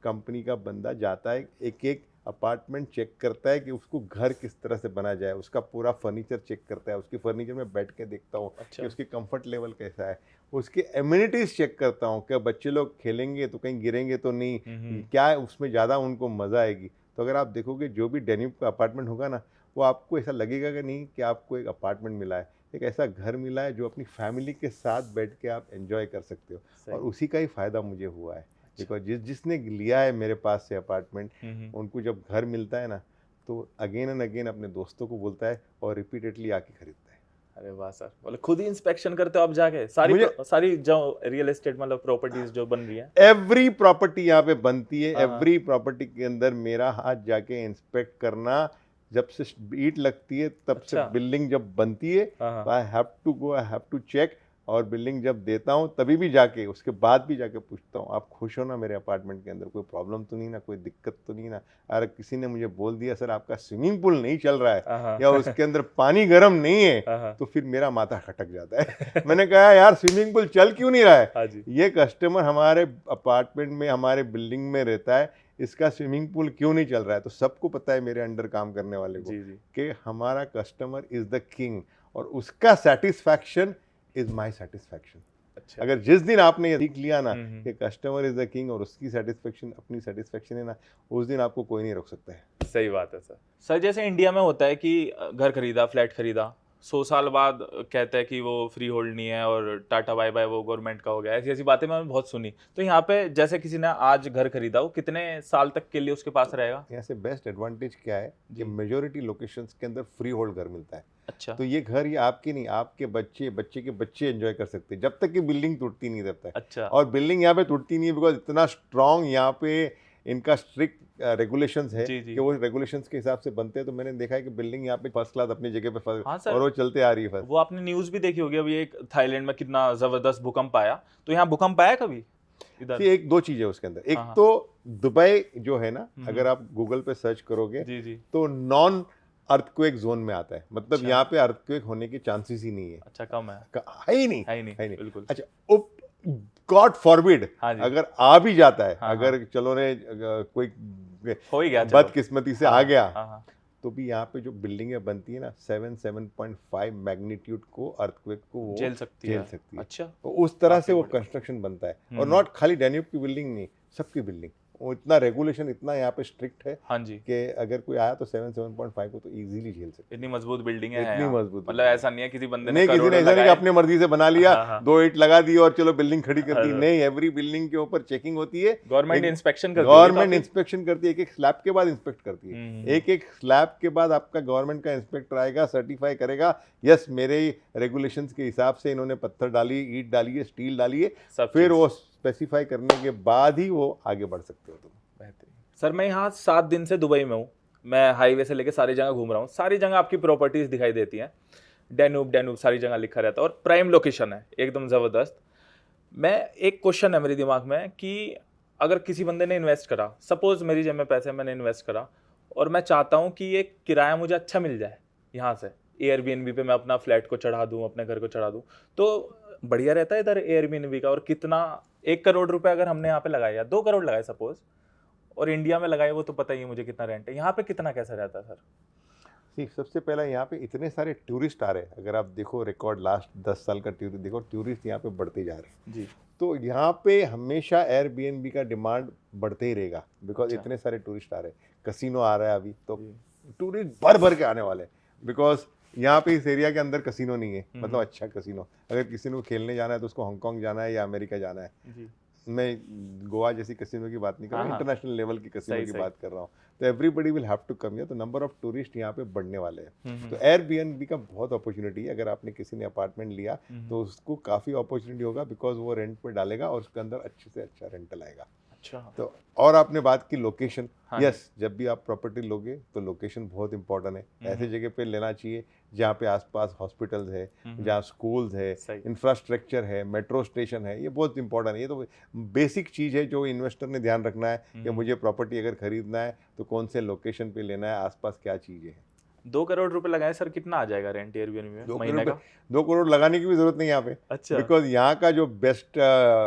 company का बंदा जाता है, एक एक अपार्टमेंट चेक करता है कि उसको घर किस तरह से बना जाए, उसका पूरा फर्नीचर चेक करता है, उसकी फर्नीचर में बैठ के देखता हूँ कि उसकी कंफर्ट लेवल कैसा है, उसके एम्यूनिटीज़ चेक करता हूँ कि बच्चे लोग खेलेंगे तो कहीं गिरेंगे तो नहीं, क्या उसमें ज़्यादा उनको मज़ा आएगी। तो अगर आप देखोगे जो भी डेन्यूब का अपार्टमेंट होगा ना, वो आपको ऐसा लगेगा कि नहीं कि आपको एक अपार्टमेंट मिला है, एक ऐसा घर मिला है जो अपनी फैमिली के साथ बैठ के आप एंजॉय कर सकते हो। और उसी का ही फ़ायदा मुझे हुआ है। बिकॉज जिसने लिया है मेरे पास से अपार्टमेंट, उनको जब घर मिलता है ना तो अगेन एंड अगेन अपने दोस्तों को बोलता है और रिपीटेडली आके खरीदता है। अरे वाह सर, मतलब खुद ही इंस्पेक्शन करते हो आप जाके सारी जो रियल एस्टेट मतलब प्रॉपर्टीज जो बन रही है? एवरी प्रॉपर्टी यहाँ पे बनती है, हाँ। एवरी प्रॉपर्टी के अंदर मेरा हाथ जाके इंस्पेक्ट करना, जब से ईंट लगती है तब से अच्छा। बिल्डिंग जब बनती है, हाँ, I have to go, I have to check, और बिल्डिंग जब देता हूँ तभी भी जाके, उसके बाद भी जाके पूछता हूँ आप खुश हो ना मेरे अपार्टमेंट के अंदर, कोई प्रॉब्लम तो नहीं ना, कोई दिक्कत तो नहीं ना। अगर किसी ने मुझे बोल दिया सर आपका स्विमिंग पूल नहीं चल रहा है या उसके अंदर पानी गर्म नहीं है, तो फिर मेरा माथा खटक जाता है। मैंने कहा यार स्विमिंग पूल चल क्यों नहीं रहा है? हाँ जी। ये कस्टमर हमारे अपार्टमेंट में, हमारे बिल्डिंग में रहता है, इसका स्विमिंग पूल क्यों नहीं चल रहा है? तो सबको पता है मेरे अंडर काम करने वाले को जी जी। कि हमारा कस्टमर इज द किंग, और उसका सेटिस्फैक्शन इज माय सेटिस्फैक्शन। अच्छा। अगर जिस दिन आपने ये सीख लिया ना कि कस्टमर इज द किंग और उसकी सेटिस्फेक्शन अपनी सेटिस्फेक्शन है ना, उस दिन आपको कोई नहीं रोक सकता है। सही बात है सर। सर जैसे इंडिया में होता है कि घर खरीदा, फ्लैट खरीदा, 100 साल बाद कहते हैं कि वो फ्री होल्ड नहीं है और टाटा बाय बाय वो गवर्नमेंट का हो गया, ऐसी ऐसी बातें मैंने बहुत सुनी। तो यहाँ पे जैसे किसी ने आज घर खरीदा, वो कितने साल तक के लिए उसके पास रहेगा? यहाँ से बेस्ट एडवांटेज क्या है कि मेजोरिटी लोकेशंस के अंदर फ्री होल्ड घर मिलता है। अच्छा। तो ये घर ये आपकी नहीं, आपके बच्चे, बच्चे के बच्चे एंजॉय कर सकते हैं जब तक कि बिल्डिंग टूटती नहीं तब तक। अच्छा। और बिल्डिंग यहाँ पे टूटती नहीं है बिकॉज इतना स्ट्रॉन्ग यहाँ पे इनका स्ट्रिक्ट रेगुलेशंस है जी, जी। कि वो रेगुलेशंस के हिसाब से बनते हैं। तो मैंने देखा है कि बिल्डिंग यहाँ पे फर्स्ट क्लास अपनी जगह पे हाँ सर। और वो चलते आ रही है फर्स्ट। वो आपने न्यूज भी देखी होगी, अभी एक थाईलैंड में कितना जबरदस्त भूकंप आया, तो यहाँ भूकंप आया कभी इधर? एक दो चीजें उसके अंदर, एक हाँ, हाँ। तो दुबई जो है ना, अगर आप गूगल पे सर्च करोगे जी जी। तो तो नॉन अर्थक्वेक जोन में आता है, मतलब अच्छा। यहाँ पे अर्थक्वेक होने के चांसेस ही नहीं है। अच्छा, कम है? है ही नहीं, है ही नहीं, है नहीं। बिल्कुल। अच्छा, गॉड फॉरबिड हाँ जी। अगर आ भी जाता है, हाँ, अगर चलो ने कोई हो ही गया, चलो। बदकिस्मती से आ गया, हाँ हाँ। तो भी यहाँ पे जो बिल्डिंगें बनती है ना 7.5 मैग्नीट्यूड को, अर्थक्वेक को वो झेल सकती है। अच्छा। तो उस तरह से काफी वो बड़ी। कंस्ट्रक्शन बनता है। और नॉट खाली डैन्यूब की बिल्डिंग नहीं, सबकी बिल्डिंग, वो इतना रेगुलेशन इतना यहाँ पे स्ट्रिक्ट है हाँ जी। कि अगर कोई आया तो 7.5 को तो इजीली झेल सकते इतनी मजबूत बिल्डिंग है इतनी यहाँ। मजबूत मतलब बिल्डिंग ऐसा नहीं है किसी बंदे ने नहीं, किसी ने करोड़ों ऐसा नहीं कि लगाए। अपने मर्जी से बना लिया, हाँ, हाँ। 2 ईंट लगा दी और चलो बिल्डिंग खड़ी कर दी। हाँ, नहीं, एवरी बिल्डिंग के ऊपर चेकिंग होती है, गवर्नमेंट एक- इंस्पेक्शन करती है गवर्नमेंट काफी। इंस्पेक्शन करती है, एक एक स्लैब के बाद इंस्पेक्ट करती है। एक एक स्लैब के बाद आपका गवर्नमेंट का इंस्पेक्टर आएगा, सर्टिफाई करेगा, यस मेरे रेगुलेशंस के हिसाब से इन्होंने पत्थर डाली, ईंट डाली है, स्टील डाली है, सब फिर चीज़। वो स्पेसिफाई करने के बाद ही वो आगे बढ़ सकते हो तुम। बेहतरीन। सर मैं यहाँ 7 दिन से दुबई में हूँ, मैं हाईवे से लेके सारी जगह घूम रहा हूँ, सारी जगह आपकी प्रॉपर्टीज दिखाई देती हैं, डैन्यूब सारी जगह लिखा रहता है और प्राइम लोकेशन है एकदम ज़बरदस्त। मैं एक क्वेश्चन है मेरे दिमाग में कि अगर किसी बंदे ने इन्वेस्ट करा, सपोज मेरी जेब में पैसे मैंने इन्वेस्ट करा और मैं चाहता हूँ कि ये किराया मुझे अच्छा मिल जाए, यहाँ से एयरबीएनबी पे मैं अपना फ्लैट को चढ़ा दूँ, अपने घर को चढ़ा दूँ, तो बढ़िया रहता है इधर एयरबीएनबी का। और कितना, 1 करोड़ रुपए अगर हमने यहाँ पे लगाए या 2 करोड़ लगाए सपोज, और इंडिया में लगाए, वो तो पता ही है मुझे कितना रेंट है, यहाँ पे कितना कैसा रहता है सर? ठीक, सबसे पहला यहाँ पे इतने सारे टूरिस्ट आ रहे हैं, अगर आप देखो रिकॉर्ड लास्ट 10 साल का टूरिस्ट देखो, टूरिस्ट यहाँ पे बढ़ते जा रहे हैं जी। तो यहाँ पे हमेशा एयरबीएनबी का डिमांड बढ़ते ही रहेगा बिकॉज अच्छा। इतने सारे टूरिस्ट आ रहे हैं। कसिनो आ रहा है अभी, तो टूरिस्ट भर भर के आने वाले हैं बिकॉज यहाँ पे इस एरिया के अंदर कसिनो नहीं है, मतलब अच्छा कसिनो। अगर किसी को खेलने जाना है तो उसको हांगकांग जाना है या अमेरिका जाना है। जी। मैं गोवा जैसी कसिनो की बात नहीं कर रहा, हाँ, इंटरनेशनल लेवल की कसिनो सही, की सही। बात कर रहा हूँ। तो everybody will have to come here, तो नंबर ऑफ टूरिस्ट यहाँ पे बढ़ने वाले हैं। तो एयरबीएनबी का बहुत अपॉर्चुनिटी है। अगर आपने किसी ने अपार्टमेंट लिया तो उसको काफ़ी अपॉर्चुनिटी होगा बिकॉज वो रेंट पे डालेगा और उसके अंदर अच्छे से अच्छा रेंटल आएगा। अच्छा। तो और आपने बात की लोकेशन, हाँ यस, जब भी आप प्रॉपर्टी लोगे तो लोकेशन बहुत इंपॉर्टेंट है। ऐसे जगह पे लेना चाहिए जहाँ पे आसपास हॉस्पिटल्स है, जहाँ स्कूल्स है, सही। इंफ्रास्ट्रक्चर है, मेट्रो स्टेशन है, ये बहुत इंपॉर्टेंट है। ये तो बेसिक चीज़ है जो इन्वेस्टर ने ध्यान रखना है कि मुझे प्रॉपर्टी अगर खरीदना है तो कौन से लोकेशन पे लेना है, आसपास क्या चीज़ें हैं। 2 करोड़ रुपए लगाए सर, कितना आ जाएगा रेंट एयरबीएनबी में महीने का? 2 करोड़ लगाने की भी जरूरत नहीं यहाँ पे, अच्छा। बिकॉज यहाँ का जो बेस्ट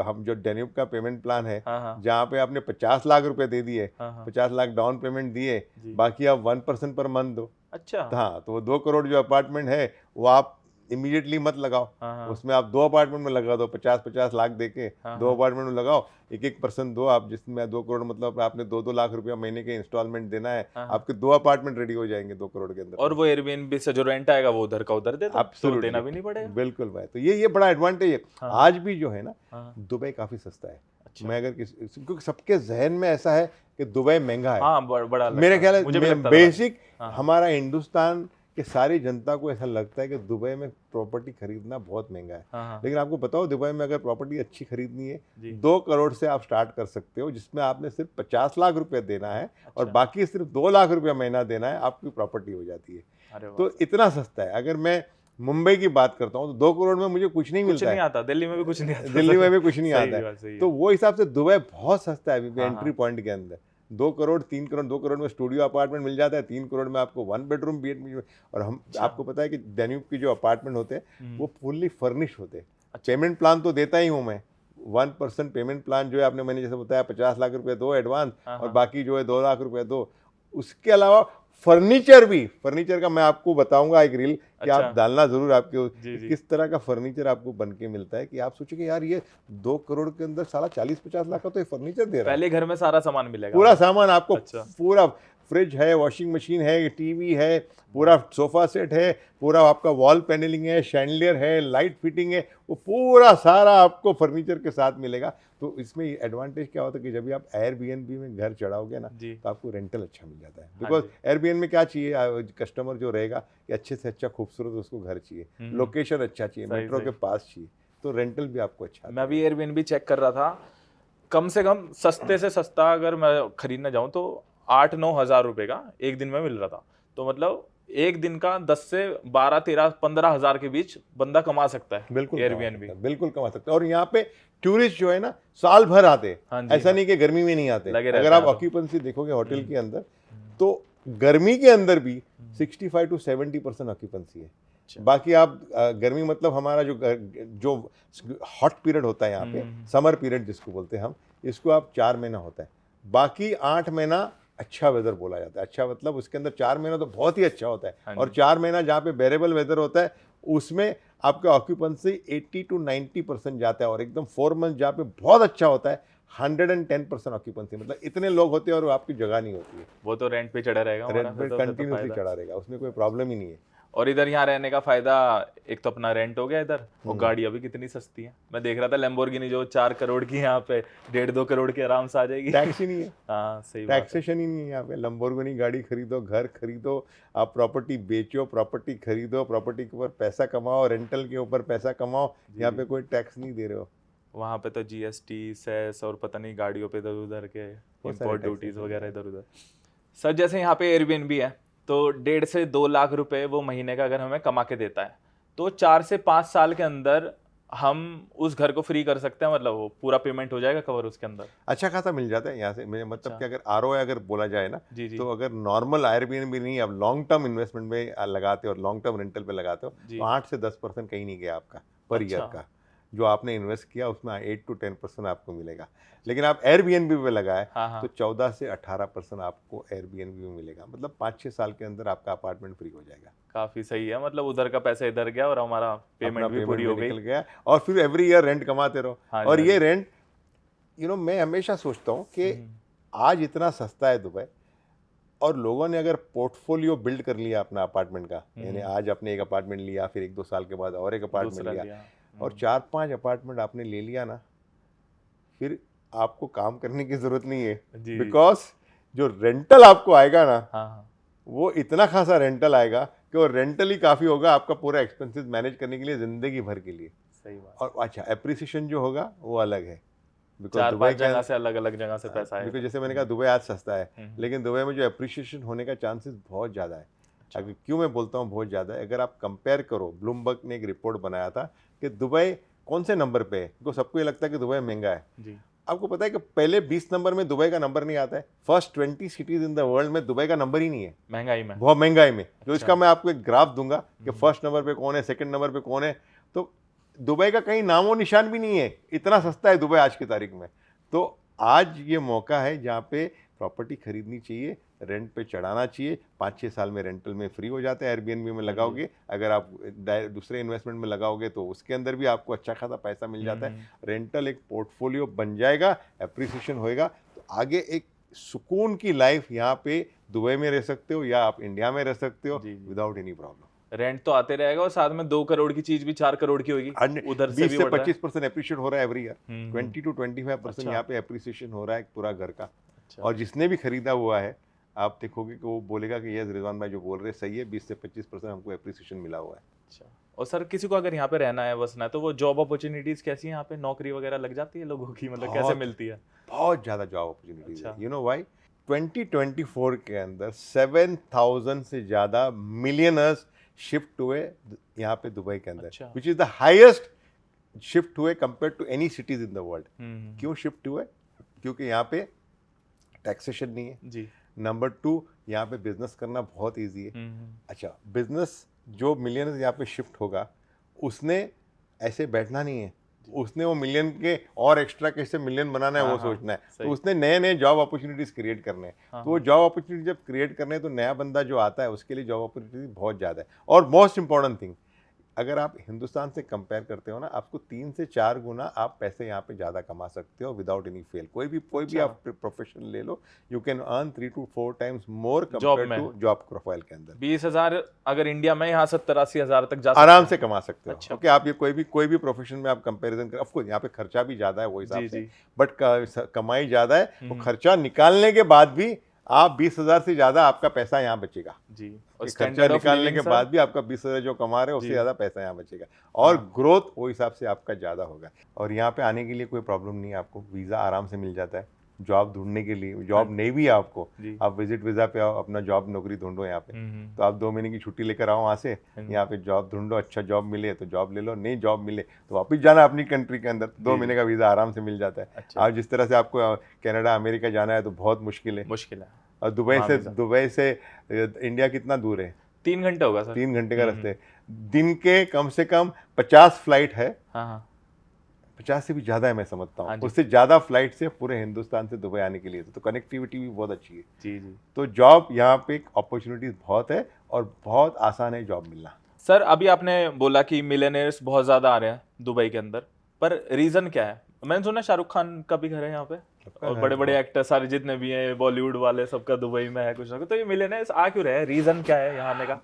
हम जो डैन्यूब का पेमेंट प्लान है, हाँ हाँ जहाँ पे आपने 50 लाख रुपए दे दिए, हाँ हाँ। 50 लाख डाउन पेमेंट दिए, जी। बाकी आप 1% पर मंथ दो। अच्छा। हाँ, तो वो 2 करोड़ जो अपार्टमेंट है वो आप इमीडिएटली मत लगाओ, हाँ हाँ। उसमें आप 2 अपार्टमेंट में लगा दो, 50-50 लाख देके हाँ, 2 अपार्टमेंट में लगाओ, 1% दो आप, जिसमें 2 करोड़ मतलब आपने 2-2 लाख रुपया महीने के इंस्टॉलमेंट देना है, हाँ। आपके 2 अपार्टमेंट रेडी हो जाएंगे 2 करोड़ के अंदर। और वो एयरबीएनबी से जो रेंट आएगा वो उधर का उधर दे दो, तो Absolutely. देना भी नहीं पड़ेगा। बिल्कुल भाई, तो ये बड़ा एडवांटेज है। हाँ। आज भी जो है ना, हाँ। दुबई काफी सस्ता है। अच्छा। मैं अगर क्योंकि सबके जहन में ऐसा है कि दुबई महंगा है। हाँ, बड़ा लगता मेरे है। ख्याल मुझे भी है लगता था। बेसिक हाँ। हमारा हिंदुस्तान कि सारी जनता को ऐसा लगता है कि दुबई में प्रॉपर्टी खरीदना बहुत महंगा है। हाँ। लेकिन आपको बताओ, दुबई में अगर प्रॉपर्टी अच्छी खरीदनी है, जी। 2 करोड़ से आप स्टार्ट कर सकते हो, जिसमें आपने सिर्फ 50 लाख रुपए देना है और अच्छा। बाकी सिर्फ 2 लाख रुपया महीना देना है, आपकी प्रॉपर्टी हो जाती है। अरे वाह। तो इतना सस्ता है। अगर मैं मुंबई की बात करता हूँ तो 2 करोड़ में मुझे कुछ नहीं कुछ मिलता नहीं है। आता, दिल्ली में भी कुछ नहीं आता, दिल्ली में भी कुछ नहीं सही आता है। बात, सही है। तो वो हिसाब से दुबई बहुत सस्ता है अभी भी हाँ, एंट्री पॉइंट के अंदर। 2 करोड़ 3 करोड़ 2 करोड़ में स्टूडियो अपार्टमेंट मिल जाता है, 3 करोड़ में आपको 1 बेडरूम भी मिल। और हम अच्छा। आपको पता है कि डैन्यूब की जो अपार्टमेंट होते हैं वो फुल्ली फर्निश होते हैं। अच्छा। पेमेंट प्लान तो देता ही हूँ मैं, 1% पेमेंट प्लान जो है, आपने मैंने जैसे बताया 50 लाख रुपए दो एडवांस और बाकी जो है 2 लाख रुपए दो। उसके अलावा फर्नीचर का मैं आपको बताऊंगा एक रील कि अच्छा। आप डालना जरूर आपके जी। किस तरह का फर्नीचर आपको बन के मिलता है कि आप सोचेंगे यार ये 2 करोड़ के अंदर साला 40-50 लाख का तो ये फर्नीचर दे रहा है। पहले घर में सारा सामान मिलेगा, पूरा सामान आपको। अच्छा। पूरा फ्रिज है, वॉशिंग मशीन है, टीवी है, पूरा सोफा सेट है, पूरा आपका वॉल पैनलिंग है, शैंडलियर है, लाइट फिटिंग है, वो पूरा सारा आपको फर्नीचर के साथ मिलेगा। तो इसमें एडवांटेज क्या होता है कि जब भी आप एयरबीएनबी में घर चढ़ाओगे ना जी। तो आपको रेंटल अच्छा मिल जाता है। हाँ बिकॉज जी। एयरबीएन में क्या चाहिए, कस्टमर जो रहेगा कि अच्छे से अच्छा खूबसूरत उसको घर चाहिए, लोकेशन अच्छा चाहिए, सही, मेट्रो सही। के पास चाहिए, तो रेंटल भी आपको अच्छा। मैं भी एयरबीएनबी चेक कर रहा था, कम से कम सस्ते से सस्ता अगर मैं खरीदना जाऊं तो 8-9 हज़ार रुपए का एक दिन में मिल रहा था। तो मतलब एक दिन का 10 से 12, 13, 15 हज़ार के बीच बंदा कमा सकता है। बिल्कुल एयरबीएनबी बिल्कुल कमा सकते हैं। और यहाँ पे टूरिस्ट जो है ना साल भर आते हैं। हाँ जी, ऐसा नहीं कि गर्मी में नहीं आते। लगे अगर रहते आप हैं तो। ऑक्यूपेंसी देखोगे होटल के अंदर तो गर्मी के अंदर भी 65 to 70% ऑक्यूपेंसी है। अच्छा। बाकी आप गर्मी मतलब हमारा जो हॉट पीरियड होता है यहाँ पे, समर पीरियड जिसको बोलते हैं हम, इसको आप 4 महीना होता है। बाकी 8 महीना अच्छा वेदर बोला जाता है। अच्छा मतलब उसके अंदर 4 महीना तो बहुत ही अच्छा होता है और 4 महीना जहाँ पे बेरेबल वेदर होता है उसमें आपका ऑक्यूपेंसी 80 to 90% जाता है। और एकदम 4 मंथ जहाँ पे बहुत अच्छा होता है 110% ऑक्यूपेंसी, मतलब इतने लोग होते हैं और आपकी जगह नहीं होती है। वो तो रेंट पे चढ़ा रहेगा, रेंट पे तो कंटिन्यूसली चढ़ा रहेगा, उसमें कोई प्रॉब्लम ही नहीं है। और इधर यहाँ रहने का फायदा, एक तो अपना रेंट हो गया इधर, और गाड़ियाँ भी कितनी सस्ती हैं। मैं देख रहा था लैम्बोर्गिनी जो 4 करोड़ की यहाँ पे 1.5-2 करोड़ के आराम से आ जाएगी। टैक्स ही नहीं है। हाँ सही बात है। टैक्सेशन ही नहीं है यहाँ पे। लैम्बोर्गिनी गाड़ी खरीदो, घर खरीदो, आप प्रॉपर्टी बेचो, प्रॉपर्टी खरीदो, प्रॉपर्टी के ऊपर पैसा कमाओ, रेंटल के ऊपर पैसा कमाओ, यहाँ पे कोई टैक्स नहीं दे रहे हो। वहाँ पे तो जीएसटी, सेस और पता नहीं गाड़ियों पे इधर उधर के इम्पोर्ट ड्यूटीज वगैरह इधर उधर। सर जैसे यहाँ पे एयरबीएनबी है तो 1.5 से 2 लाख रुपए वो महीने का अगर हमें कमा के देता है तो 4 से 5 साल के अंदर हम उस घर को फ्री कर सकते हैं, मतलब वो पूरा पेमेंट हो जाएगा कवर उसके अंदर। अच्छा खासा मिल जाता है यहाँ से। मेरे मतलब अच्छा। कि अगर आरओआई अगर बोला जाए ना, जी जी। तो अगर नॉर्मल एयरबीएनबी नहीं, आप लॉन्ग टर्म इन्वेस्टमेंट में लगाते हो और लॉन्ग टर्म रेंटल पे लगाते हो जी। तो 8 से 10% कहीं नहीं गया आपका पर ईयर अच्छा। का। जो आपने इन्वेस्ट किया उसमें 8 to 10% आपको मिलेगा। लेकिन आप एयरबीएनबी पे लगाए हाँ। तो 14 से 18% आपको एयरबीएनबी में मिलेगा। मतलब 5-6 साल के अंदर आपका अपार्टमेंट फ्री हो जाएगा। काफी सही है, मतलब उधर का पैसा इधर गया और हमारा पेमेंट भी पूरी हो गई। निकल गया और फिर एवरी ईयर रेंट कमाते रहो। हाँ और जी, ये रेंट मैं हमेशा सोचता हूँ कि आज इतना सस्ता है दुबई, और लोगों ने अगर पोर्टफोलियो बिल्ड कर लिया अपना अपार्टमेंट का, यानी आज आपने एक अपार्टमेंट लिया, फिर 1-2 साल के बाद और एक अपार्टमेंट दूसरा लिया लिया। और 4-5 अपार्टमेंट आपने ले लिया ना, फिर आपको काम करने की जरूरत नहीं है। जी। बिकॉज जो रेंटल आपको आएगा ना, हाँ वो इतना खासा रेंटल आएगा कि वो रेंटल ही काफ़ी होगा आपका पूरा एक्सपेंसेस मैनेज करने के लिए ज़िंदगी भर के लिए। सही बात। और अच्छा एप्रिसिएशन जो होगा वो अलग है। 4-5 जगह से अलग अलग जगह से पैसा है। बिकॉज जैसे मैंने कहा दुबई आज सस्ता है, लेकिन दुबई में जो एप्रिसिएशन होने का चांसेस बहुत ज़्यादा है। अगर क्यों मैं बोलता हूँ बहुत ज़्यादा है, अगर आप कंपेयर करो, ब्लूमबर्ग ने एक रिपोर्ट बनाया था कि दुबई कौन से नंबर पे है, क्योंकि सबको ये लगता है कि दुबई महंगा है। जी। आपको पता है कि पहले 20 नंबर में दुबई का नंबर नहीं आता है। First 20 cities in the world में दुबई का नंबर ही नहीं है, महंगाई में। बहुत महंगाई में। जो इसका मैं आपको एक ग्राफ दूंगा कि फर्स्ट नंबर पे कौन है, सेकंड नंबर पे कौन है, तो दुबई का कहीं नामो निशान भी नहीं है। इतना सस्ता है दुबई आज की तारीख में। तो आज ये मौका है जहाँ पे प्रॉपर्टी खरीदनी चाहिए, रेंट पे चढ़ाना चाहिए। 5-6 साल में रेंटल में फ्री हो जाता है। एयरबीएनबी में लगाओगे, अगर आप दूसरे इन्वेस्टमेंट में लगाओगे तो उसके अंदर भी आपको अच्छा खासा पैसा मिल जाता है। रेंटल एक पोर्टफोलियो बन जाएगा, एप्रिसिएशन होएगा, तो आगे एक सुकून की लाइफ यहाँ पे दुबई में रह सकते हो या आप इंडिया में रह सकते हो विदाउट एनी प्रॉब्लम। रेंट तो आते रहेगा और साथ में 2 करोड़ की चीज भी 4 करोड़ की होगी। उधर से 20 भी से बढ़ रहा है। 25% एप्रिशिएट हो रहा है एवरी ईयर। 20 to 25% यहाँ पे एप्रिसिएशन हो रहा है पूरा घर का। और जिसने भी खरीदा हुआ है आप देखोगे कि वो बोलेगा कि यस रिजवान भाई जो बोल रहे हैं सही है, 20 से 25% हमको एप्रिसिएशन मिला हुआ है। अच्छा, और सर किसी को अगर यहाँ पे रहना है, बसना है, तो वो जॉब अपॉर्चुनिटीज कैसी हैं यहाँ पे? नौकरी वगैरह लग जाती है लोगों की, मतलब कैसे बहुत मिलती है? बहुत ज़्यादा जॉब अपॉर्चुनिटीज है। अच्छा। You know why? 2024 के अंदर 7,000 से ज़्यादा मिलियनर्स शिफ्ट हुए यहाँ पे दुबई के अंदर, अच्छा। Which is the highest shift हुए compare to any cities in the world. क्यों शिफ्ट हुए? क्योंकि यहाँ पे टैक्सेशन नहीं है। जी। नंबर 2, यहाँ पे बिजनेस करना बहुत ईजी है। अच्छा, बिजनेस जो मिलियनर्स यहाँ पे शिफ्ट होगा उसने ऐसे बैठना नहीं है, उसने वो मिलियन के और एक्स्ट्रा कैसे मिलियन बनाना है वो सोचना है। तो उसने नए नए जॉब अपॉर्चुनिटीज क्रिएट करने हैं। तो वो जॉब अपॉर्चुनिटी जब क्रिएट करने हैं तो नया बंदा जो आता है उसके लिए जॉब अपॉर्चुनिटी बहुत ज़्यादा है। और मोस्ट इंपॉर्टेंट थिंग, अगर आप हिंदुस्तान से कंपेयर करते हो ना, आपको 3 से 4 गुना आप पैसे यहाँ पे ज़्यादा कमा सकते हो विदाउट एनी फेल। कोई भी आप प्रोफेशन ले लो, you can earn 3 to 4 times more compare to job profile के अंदर। 20,000 अगर इंडिया में, यहाँ 70-80,000 तक जा आराम से कमा सकते हो। अच्छा। ओके, आप ये कोई भी प्रोफेशन में आप कंपैरिजन कर, ऑफ कोर्स यहाँ पे खर्चा भी ज़्यादा है वो हिसाब से, बट कमाई ज़्यादा है। वो खर्चा निकालने के बाद भी आप 20,000 से ज़्यादा आपका पैसा यहाँ बचेगा जी। और खर्चा निकालने के बाद भी आपका 20,000 जो कमा रहे हो उससे ज़्यादा पैसा यहाँ बचेगा और ग्रोथ वो हिसाब से आपका ज़्यादा होगा। और यहाँ पे आने के लिए कोई प्रॉब्लम नहीं है, आपको वीज़ा आराम से मिल जाता है। जॉब ढूंढने के लिए, जॉब नहीं भी है आपको, आप विजिट वीज़ा पे आओ, अपना जॉब नौकरी ढूंढो यहाँ पे। तो आप 2 महीने की छुट्टी लेकर आओ वहाँ से, यहाँ पे जॉब ढूंढो, अच्छा जॉब मिले तो जॉब ले लो, नहीं जॉब मिले तो वापस जाना अपनी कंट्री के अंदर। 2 महीने का वीज़ा आराम से मिल जाता है। अच्छा। और जिस तरह से आपको कनाडा अमेरिका जाना है तो बहुत मुश्किल है। और दुबई से इंडिया कितना दूर है? 3 घंटे होगा सर। 3 घंटे का रास्ते। दिन के कम से कम 50 फ्लाइट है। 50 से भी ज़्यादा है मैं समझता हूँ। उससे ज़्यादा फ्लाइट से पूरे हिंदुस्तान से दुबई आने के लिए, तो कनेक्टिविटी भी बहुत अच्छी है। जी। तो जॉब यहाँ पे अपॉर्चुनिटीज बहुत है और बहुत आसान है जॉब मिलना। सर अभी आपने बोला कि मिलियनेयर्स बहुत ज़्यादा आ रहे हैं दुबई के अंदर, पर रीज़न क्या है? मैंने सुना शाहरुख खान का भी घर है यहाँ पे, और बड़े बड़े एक्टर सारे जितने भी हैं बॉलीवुड वाले सबका दुबई में है कुछ ना कुछ। तो ये मिलियनेयर्स आ क्यों रहे हैं? रीज़न क्या है यहाँ आने का?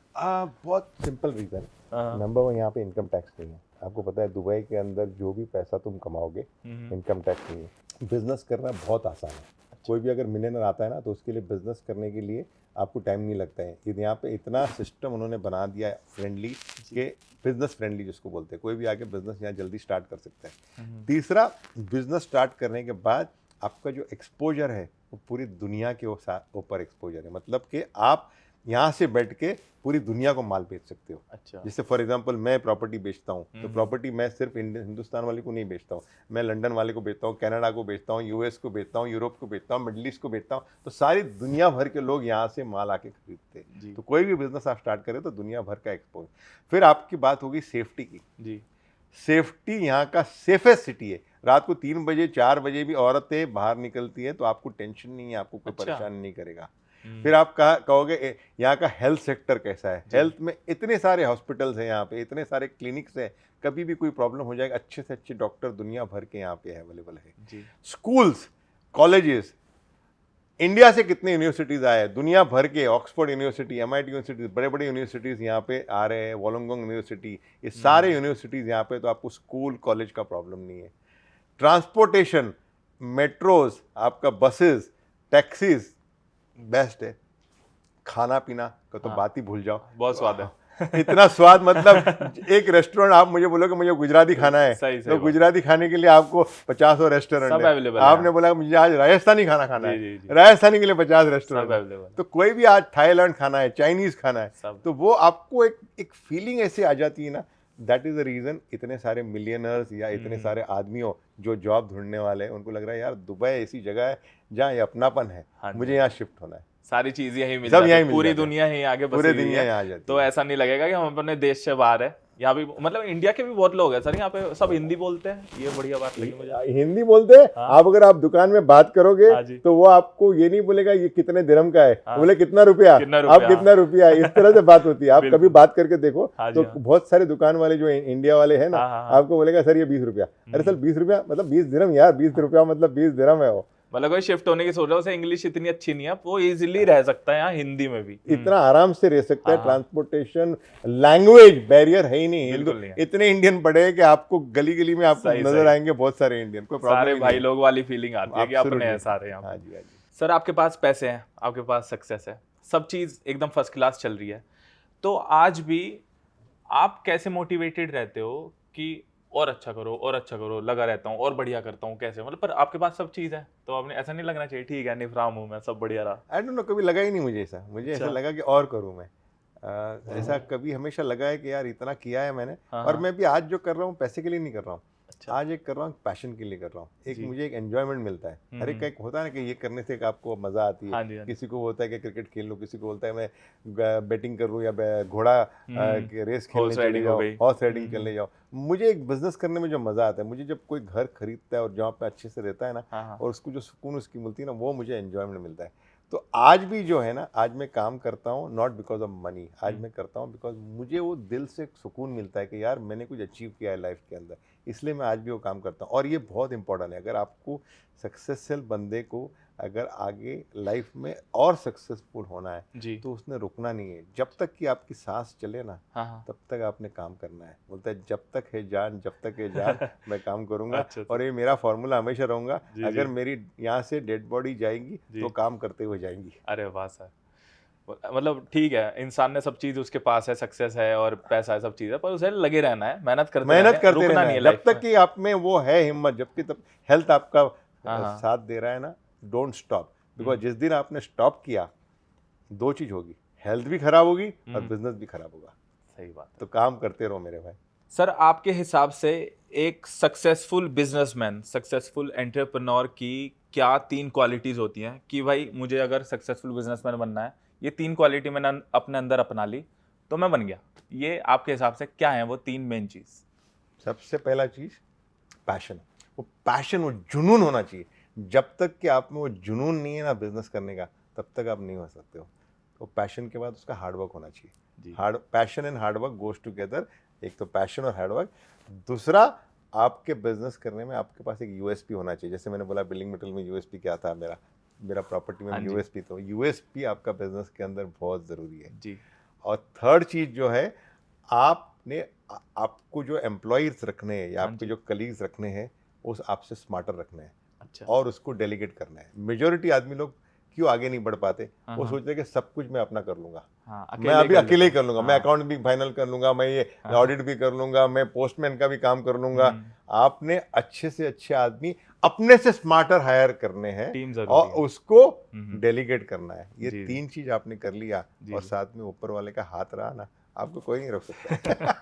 बहुत सिंपल रीज़न। नंबर 1, यहाँ पे इनकम टैक्स नहीं है। आपको पता है दुबई के अंदर जो भी पैसा तुम कमाओगे इनकम टैक्स नहीं है। बिजनेस करना बहुत आसान है। कोई भी अगर मिलियनर आता है ना तो उसके लिए बिजनेस करने के लिए आपको टाइम नहीं लगता है। यहाँ पे इतना सिस्टम उन्होंने बना दिया है फ्रेंडली, के बिजनेस फ्रेंडली जिसको बोलते हैं, कोई भी आके बिजनेस यहाँ जल्दी स्टार्ट कर सकता है। तीसरा, बिजनेस स्टार्ट करने के बाद आपका जो एक्सपोजर है वो पूरी दुनिया के ऊपर एक्सपोजर है। मतलब कि आप यहाँ से बैठ के पूरी दुनिया को माल बेच सकते हो। अच्छा। जैसे फॉर एग्जांपल मैं प्रॉपर्टी बेचता हूँ तो प्रॉपर्टी मैं सिर्फ हिंदुस्तान वाले को नहीं बेचता हूँ, मैं लंदन वाले को बेचता हूँ, कनाडा को बेचता हूँ, यूएस को बेचता हूँ, यूरोप को बेचता हूँ, मिडिल ईस्ट को बेचता हूँ। तो सारी दुनिया भर के लोग यहाँ से माल आके खरीदते हैं। तो कोई भी बिजनेस आप स्टार्ट करें तो दुनिया भर का एक्सपोज। फिर आपकी बात होगी सेफ्टी की। जी, सेफ्टी यहाँ का सेफेस्ट सिटी है। रात को 3 बजे 4 बजे भी औरतें बाहर निकलती हैं तो आपको टेंशन नहीं है, आपको कोई परेशान नहीं करेगा। फिर आप कहोगे यहाँ का हेल्थ सेक्टर कैसा है? हेल्थ में इतने सारे हॉस्पिटल्स हैं यहाँ पे, इतने सारे क्लिनिक्स हैं, कभी भी कोई प्रॉब्लम हो जाएगा अच्छे से अच्छे डॉक्टर दुनिया भर के यहाँ पे अवेलेबल है। स्कूल्स, कॉलेजेस, इंडिया से कितने यूनिवर्सिटीज़ आए, दुनिया भर के, ऑक्सफोर्ड यूनिवर्सिटी, MIT यूनिवर्सिटीज़, बड़े बड़े यूनिवर्सिटीज़ यहाँ पे आ रहे हैं, वोलोंगोंग यूनिवर्सिटी, ये सारे यूनिवर्सिटीज़ यहाँ पे। तो आपको स्कूल कॉलेज का प्रॉब्लम नहीं है। ट्रांसपोर्टेशन, मेट्रोज, आपका बसेस, टैक्सीज बेस्ट है। खाना पीना का तो बात ही भूल जाओ, बहुत स्वाद है। इतना स्वाद, मतलब एक रेस्टोरेंट आप मुझे बोलोगे मुझे गुजराती खाना है तो गुजराती खाने के लिए आपको 50 रेस्टोरेंट है। आपने बोला मुझे आज राजस्थानी खाना खाना है, राजस्थानी के लिए 50 रेस्टोरेंट। तो कोई भी आज थाईलैंड खाना है, चाइनीज खाना है, तो वो आपको एक फीलिंग ऐसे आ जाती है ना। दैट इज द रीजन इतने सारे मिलियनर्स या इतने सारे आदमियों जो जॉब ढूंढने वाले हैं उनको लग रहा है यार दुबई ऐसी जगह है जहाँ ये अपनापन है, मुझे यहाँ शिफ्ट होना है। सारी चीजें यहीं मिल जाती है, पूरी दुनिया ही आगे बसी हुई है, तो ऐसा नहीं लगेगा कि हम अपने देश से बाहर है। यहाँ भी मतलब इंडिया के भी बहुत लोग हैं सर, यहाँ पे सब हिंदी बोलते हैं, ये बढ़िया बात लगी मुझे। हिंदी बोलते हैं। आप अगर आप दुकान में बात करोगे तो वो आपको ये नहीं बोलेगा ये कितने दिरहम का है, बोले कितना रुपया, आप कितना रुपया, इस तरह से बात होती है। आप कभी बात करके देखो तो बहुत सारे दुकान वाले जो इंडिया वाले हैं ना, आपको बोलेगा सर ये 20 रुपया। अरे सर 20 रुपया मतलब 20 दिरहम यार, 20 रुपया मतलब 20 दिरहम है। वो मतलब कोई शिफ्ट होने की सोच रहा है, उसे इंग्लिश इतनी अच्छी नहीं है, वो इजीली रह सकता है यहाँ हिंदी में भी, इतना आराम से रह सकता है। ट्रांसपोर्टेशन, लैंग्वेज बैरियर है ही नहीं। इतने इंडियन पढ़े हैं कि आपको गली गली में आपको नजर आएंगे बहुत सारे इंडियन, कोई प्रॉब्लम सारे भाई लोग वाली फीलिंग आती है कि अपने हैं सारे यहाँ। सर आपके पास पैसे हैं, आपके पास सक्सेस है, सब चीज़ एकदम फर्स्ट क्लास चल रही है, तो आज भी आप कैसे मोटिवेटेड रहते हो कि और अच्छा करो और अच्छा करो, लगा रहता हूँ और बढ़िया करता हूँ, कैसे मतलब? पर आपके पास सब चीज़ है तो आपने ऐसा नहीं लगना चाहिए ठीक है निफराम हूँ मैं, सब बढ़िया रहा। आई डोंट नो, कभी लगा ही नहीं मुझे ऐसा। मुझे ऐसा अच्छा। लगा कि और करूँ मैं। ऐसा कभी हमेशा लगा है कि यार इतना किया है मैंने। हाँ, और हाँ। मैं भी आज जो कर रहा हूँ पैसे के लिए नहीं कर रहा हूँ। अच्छा। आज एक कर रहा हूँ पैशन के लिए कर रहा हूँ। एक जी। मुझे एक एंजॉयमेंट मिलता है। हर एक का एक होता है ना कि ये करने से एक आपको मज़ा आती है। हाँ जी, हाँ जी। किसी को होता है कि क्रिकेट खेल लूँ, किसी को बोलता है मैं बैटिंग करूँ या घोड़ा की रेस खेलने Horse चले riding हो जाओ, गई। हॉर्स राइडिंग करने जाओ। मुझे एक बिजनेस करने में जो मज़ा आता है, मुझे जब कोई घर खरीदता है और जहाँ पे अच्छे से रहता है ना, हाँ, हाँ। और उसको जो सुकून उसकी मिलती है ना, वो मुझे एंजॉयमेंट मिलता है। तो आज भी जो है ना, आज मैं काम करता हूँ नॉट बिकॉज ऑफ मनी, आज मैं करता हूँ बिकॉज मुझे वो दिल से सुकून मिलता है कि यार मैंने कुछ अचीव किया है लाइफ के अंदर, इसलिए मैं आज भी वो काम करता हूँ। और ये बहुत इंपॉर्टेंट है, अगर आपको सक्सेसफुल बंदे को अगर आगे लाइफ में और सक्सेसफुल होना है जी। तो उसने रुकना नहीं है। जब तक कि आपकी सांस चले ना, हाँ, हाँ। तब तक आपने काम करना है। बोलता है जब तक है जान, जब तक है जान मैं काम करूंगा। अच्छा, अच्छा। और ये मेरा फॉर्मूला हमेशा रहूंगा। जी, अगर जी। मेरी यहाँ से डेड बॉडी जाएगी जी। तो काम करते हुए जाएंगी। अरे वाह सर, मतलब ठीक है, इंसान ने सब चीज उसके पास है, सक्सेस है और पैसा है, सब चीज है, पर उसे लगे रहना है, मेहनत करते करते रुकना रहना नहीं है है जब लाइफ तक में। कि आप में वो है हिम्मत, जबकि तब हेल्थ आपका हाँ, हाँ। साथ दे रहा है ना, डोंट स्टॉप। बिकॉज जिस दिन आपने स्टॉप किया, दो चीज होगी, हेल्थ भी खराब होगी और बिजनेस भी खराब होगा। सही बात है। तो काम करते रहो मेरे भाई। सर आपके हिसाब से एक सक्सेसफुल बिजनेसमैन, सक्सेसफुल एंटरप्रेन्योर की क्या 3 क्वालिटीज होती हैं कि भाई मुझे अगर सक्सेसफुल बिजनेसमैन बनना है, ये 3 क्वालिटी मैंने अपने अंदर अपना ली तो मैं बन गया, ये आपके हिसाब से क्या है वो 3 मेन चीज? सबसे पहला चीज पैशन। वो पैशन, वो जुनून होना चाहिए। जब तक कि आप में वो जुनून नहीं है ना बिजनेस करने का, तब तक आप नहीं हो सकते हो। तो पैशन के बाद उसका हार्डवर्क होना चाहिए। Passion and hard work goes together. एक तो पैशन और हार्डवर्क, दूसरा आपके बिजनेस करने में आपके पास एक यूएसपी होना चाहिए। जैसे मैंने बोला बिलिंग मटेरियल में यूएसपी क्या था, मेरा प्रॉपर्टी में यूएसपी, तो यूएसपी आपका बिजनेस के अंदर बहुत ज़रूरी है जी। और थर्ड चीज़ जो है, आपको जो एम्प्लॉयज रखने हैं या आपके जो कलीग्स रखने हैं, उस आपसे स्मार्टर रखने हैं। अच्छा। और उसको डेलीगेट करना है। मेजोरिटी आदमी लोग क्यों आगे नहीं बढ़ पाते? वो सोच रहे कि सब कुछ मैं अपना कर लूंगा। मैं अभी अकेले ही कर लूंगा, मैं अकाउंट भी फाइनल कर लूंगा, मैं ये ऑडिट भी कर लूंगा, मैं पोस्टमैन का भी काम कर लूंगा। आपने अच्छे से अच्छे आदमी अपने से स्मार्टर हायर करने हैं और उसको डेलीगेट करना है। ये 3 चीज आपने कर लिया और साथ में ऊपर वाले का हाथ रहा ना, आपको कोई नहीं रोक सकता।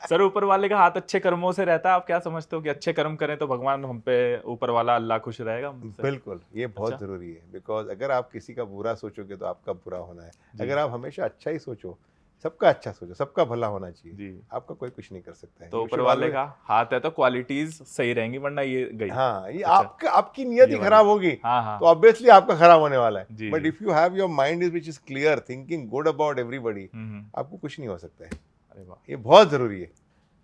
सर ऊपर वाले का हाथ अच्छे कर्मों से रहता है, आप क्या समझते हो कि अच्छे कर्म करें तो भगवान हम पे, ऊपर वाला अल्लाह खुश रहेगा? बिल्कुल, ये बहुत जरूरी है। बिकॉज अगर आप किसी का बुरा सोचोगे तो आपका बुरा होना है। अगर आप हमेशा अच्छा ही सोचो, सबका अच्छा सोचो, सबका भला होना चाहिए जी। आपका कोई कुछ नहीं कर सकता है। तो ऊपर वाले का हाथ है तो क्वालिटीज सही रहेंगी, वरना ये गई। हाँ, ये आपकी नियत ही खराब होगी तो ऑब्वियसली आपका खराब होने वाला है। But if you have your mind is which is clear, thinking good about everybody, आपको कुछ नहीं हो सकता है। अरे वाह, ये बहुत जरूरी है।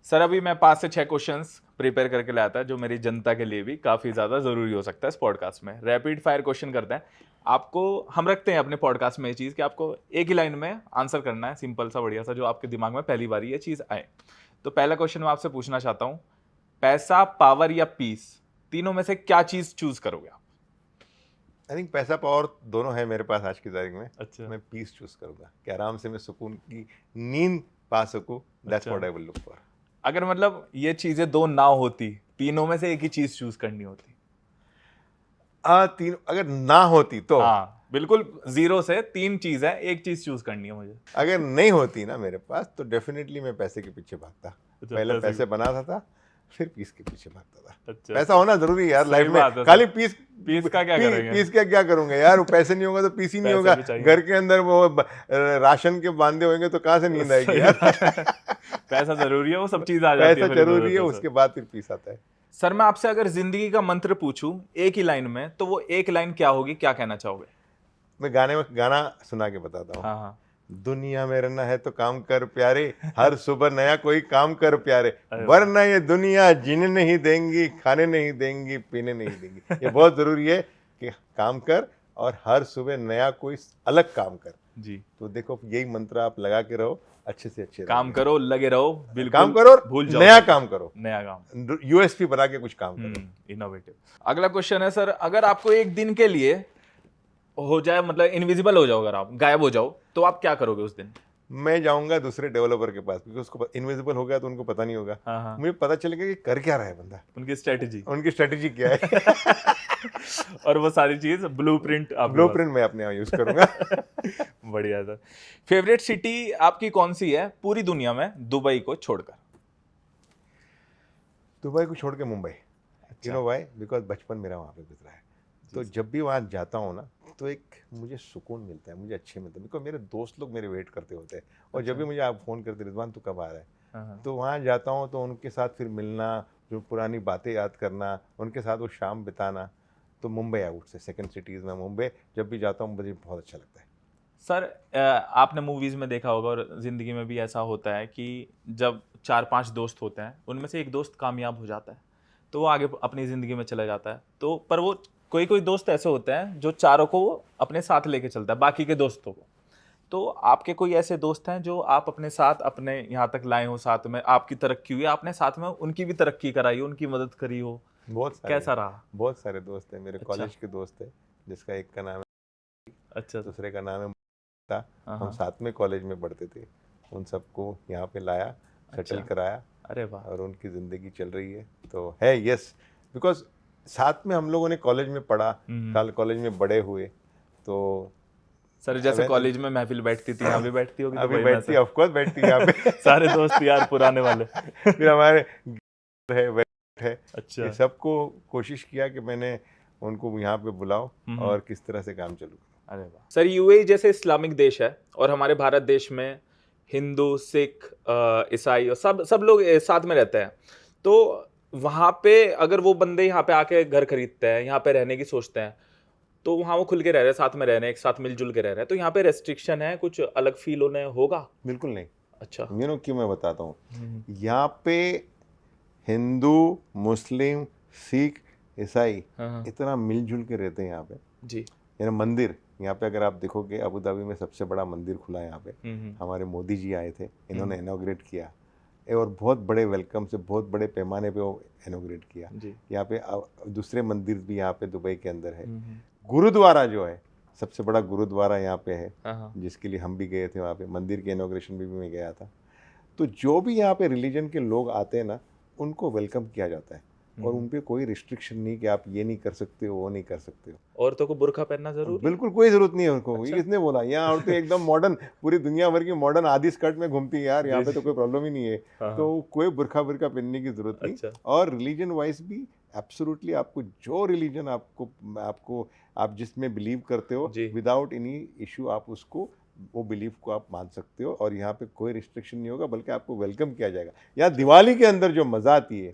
सर अभी मैं 5 से 6 क्वेश्चंस प्रिपेयर करके लाया था जो मेरी जनता के लिए भी काफी ज्यादा जरूरी हो सकता है इस पॉडकास्ट में। रैपिड फायर क्वेश्चन करते हैं। आपको हम रखते हैं अपने पॉडकास्ट में ये चीज कि आपको एक ही लाइन में आंसर करना है, सिंपल सा बढ़िया सा, जो आपके दिमाग में पहली बार ये चीज आए। तो पहला क्वेश्चन मैं आपसे पूछना चाहता हूँ, पैसा, पावर या पीस, तीनों में से क्या चीज चूज करोगे आप? आई थिंक पैसा पावर दोनों है मेरे पास आज की तारीख में। अच्छा। मैं पीस चूज करूंगा कि आराम से मैं सुकून की नींद पा सकूं। That's what I will look for. अगर मतलब ये चीजें दो ना होती, तीनों में से एक ही चीज चूज करनी होती? तीन अगर ना होती तो हाँ, बिल्कुल 0 से 3 चीज है, एक चीज चूज करनी है मुझे। अगर नहीं होती ना मेरे पास तो डेफिनेटली मैं पैसे के पीछे भागता। पहले पैसे बनाता था, फिर पीस के पीछे भागता था। अच्छा। पैसा होना जरूरी है यार लाइफ में। खाली पीस का क्या करेंगे? पीस का क्या करूंगा यार? वो पैसे नहीं होगा तो पीस ही नहीं होगा। घर के अंदर वो राशन के बांधे होंगे तो कहाँ से नींद आएगी यार? पैसा जरूरी है, वो सब चीज आ जाती है। पैसा जरूरी है, उसके बाद फिर पीस आता है। सर मैं आपसे अगर जिंदगी का मंत्र पूछूं एक ही लाइन में, तो वो एक लाइन क्या होगी, क्या कहना चाहोगे? मैं गाना सुना के बताता हूँ। हाँ। दुनिया में रहना है तो काम कर प्यारे, हर सुबह नया कोई काम कर प्यारे, वरना ये दुनिया जीने नहीं देंगी, खाने नहीं देंगी, पीने नहीं देंगी। ये बहुत जरूरी है कि काम कर और हर सुबह नया कोई अलग काम कर जी। तो देखो यही मंत्र आप लगा के रहो, अच्छे से अच्छे काम करो, लगे रहो, बिल्कुल काम करो, भूल जाओ, नया काम करो, नया काम, यूएसपी बना के कुछ काम करो, इनोवेटिव। अगला क्वेश्चन है सर, अगर आपको एक दिन के लिए हो जाए, मतलब इनविजिबल हो जाओ, अगर आप गायब हो जाओ, तो आप क्या करोगे उस दिन? मैं जाऊंगा दूसरे डेवलपर के पास, क्योंकि उसको इनविजिबल हो गया तो उनको पता नहीं होगा। हाँ हाँ, मुझे पता चलेगा कि कर क्या रहा है बंदा, उनकी स्ट्रेटजी। उनकी स्ट्रेटजी क्या है। और वो सारी चीज ब्लूप्रिंट आपके पास। ब्लूप्रिंट मैं अपने यहाँ यूज करूंगा। बढ़िया सर। फेवरेट सिटी आपकी कौन सी है पूरी दुनिया में, दुबई को छोड़कर? दुबई को छोड़ के मुंबई। यू अच्छा। Know why? बिकॉज बचपन मेरा वहाँ पे गुजरा है। तो जब भी वहाँ जाता हूँ ना, तो एक मुझे सुकून मिलता है, मुझे अच्छे मिलता है, बिकॉज मेरे दोस्त लोग मेरे वेट करते होते हैं। और जब भी मुझे आप फ़ोन करते, रिजवान तू कब आ रहा है, हाँ, तो वहाँ जाता हूँ तो उनके साथ फिर मिलना, जो पुरानी बातें याद करना, उनके साथ वो शाम बिताना। तो मुंबई आउट से सेकंड सिटीज़ में मुंबई जब भी जाता हूँ मुझे बहुत अच्छा लगता है। सर आपने मूवीज में देखा होगा और जिंदगी में भी ऐसा होता है कि जब 4-5 दोस्त होते हैं, उनमें से एक दोस्त कामयाब हो जाता है, तो वो आगे अपनी ज़िंदगी में चला जाता है, तो पर वो कोई कोई दोस्त ऐसे होते हैं जो चारों को वो अपने साथ लेके चलता है, बाकी के दोस्तों को। तो आपके कोई ऐसे दोस्त हैं जो आप अपने साथ अपने यहाँ तक लाए हो, साथ में आपकी तरक्की हुई, आपने साथ में उनकी भी तरक्की कराई हो, उनकी मदद करी हो? बहुत सारे कैसा रहा? बहुत सारे दोस्त हैं मेरे, अच्छा। कॉलेज के दोस्त हैं, जिसका एक का नाम है, अच्छा। दूसरे का नाम है था। हाँ हम हाँ। साथ में कॉलेज में पढ़ते थे। उन सबको यहाँ पे लाया, सेटल अच्छा। कराया, अरे वाह। और उनकी ज़िंदगी चल रही है। तो है, यस, बिकॉज साथ में हम लोगों ने कॉलेज में पढ़ा, कॉलेज में बड़े हुए। तो सर जैसे when- कॉलेज में महफिल बैठती थी, यहाँ भी बैठती होगी अभी दुबई में बैठती है, ऐसे? ऑफ कोर्स बैठती है यहाँ पे। सारे दोस्त यार पुराने वाले। फिर हमारे है, वेट है, अच्छा। ये सबको कोशिश किया कि मैंने उनको यहाँ पे बुलाओ और किस तरह से काम चलू। अरे वाह। सर यूएई जैसे इस्लामिक देश है और हमारे भारत देश में हिंदू, सिख, ईसाई और सब लोग साथ में रहते हैं, तो वहाँ पे अगर वो बंदे यहाँ पे आके घर खरीदते हैं, यहाँ पे रहने की सोचते हैं, तो वहाँ वो खुल के रह रहे हैं, साथ में रह रहे हैं, एक साथ मिलजुल के रह रहे हैं, तो यहाँ पे रेस्ट्रिक्शन है, कुछ अलग फील होने होगा? बिल्कुल नहीं। अच्छा। क्यों मैं बताता हूँ। यहाँ पे हिंदू, मुस्लिम, सिख, ईसाई हाँ। इतना मिलजुल के रहते हैं यहाँ पे। जी। यानी मंदिर यहाँ पे अगर आप देखोगे, अबू धाबी में सबसे बड़ा मंदिर खुला है यहाँ पे। हमारे मोदी जी आए थे, इन्होंने इनॉग्रेट किया, और बहुत बड़े वेलकम से, बहुत बड़े पैमाने पे वो इनॉग्रेट किया। यहाँ पे दूसरे मंदिर भी यहाँ पे दुबई के अंदर है। गुरुद्वारा जो है, सबसे बड़ा गुरुद्वारा यहाँ पे है, जिसके लिए हम भी गए थे वहाँ पे, मंदिर के इनॉग्रेशन भी मैं गया था। तो जो भी यहाँ पे रिलीजन के लोग आते हैं ना, उनको वेलकम किया जाता है, और उन पे कोई रिस्ट्रिक्शन नहीं कि आप ये नहीं कर सकते हो, वो नहीं कर सकते हो। औरतों को बुर्का पहनना जरूरी? बिल्कुल कोई जरूरत नहीं है उनको। ये किसने बोला? यहाँ औरतें एकदम मॉडर्न, पूरी दुनिया भर की मॉडर्न आधी स्कर्ट में घूमती है यार, यहाँ पे तो कोई प्रॉब्लम ही नहीं है। तो कोई बुर्का पहनने की जरूरत नहीं। और रिलीजन वाइज भी एब्सोल्युटली, आपको जो रिलीजन आपको आप जिसमें बिलीव करते हो, विदाउट एनी इशू आप उसको, वो बिलीफ को आप मान सकते हो, और यहाँ पे कोई रिस्ट्रिक्शन नहीं होगा, बल्कि आपको वेलकम किया जाएगा। यहाँ दिवाली के अंदर जो मजा आती है,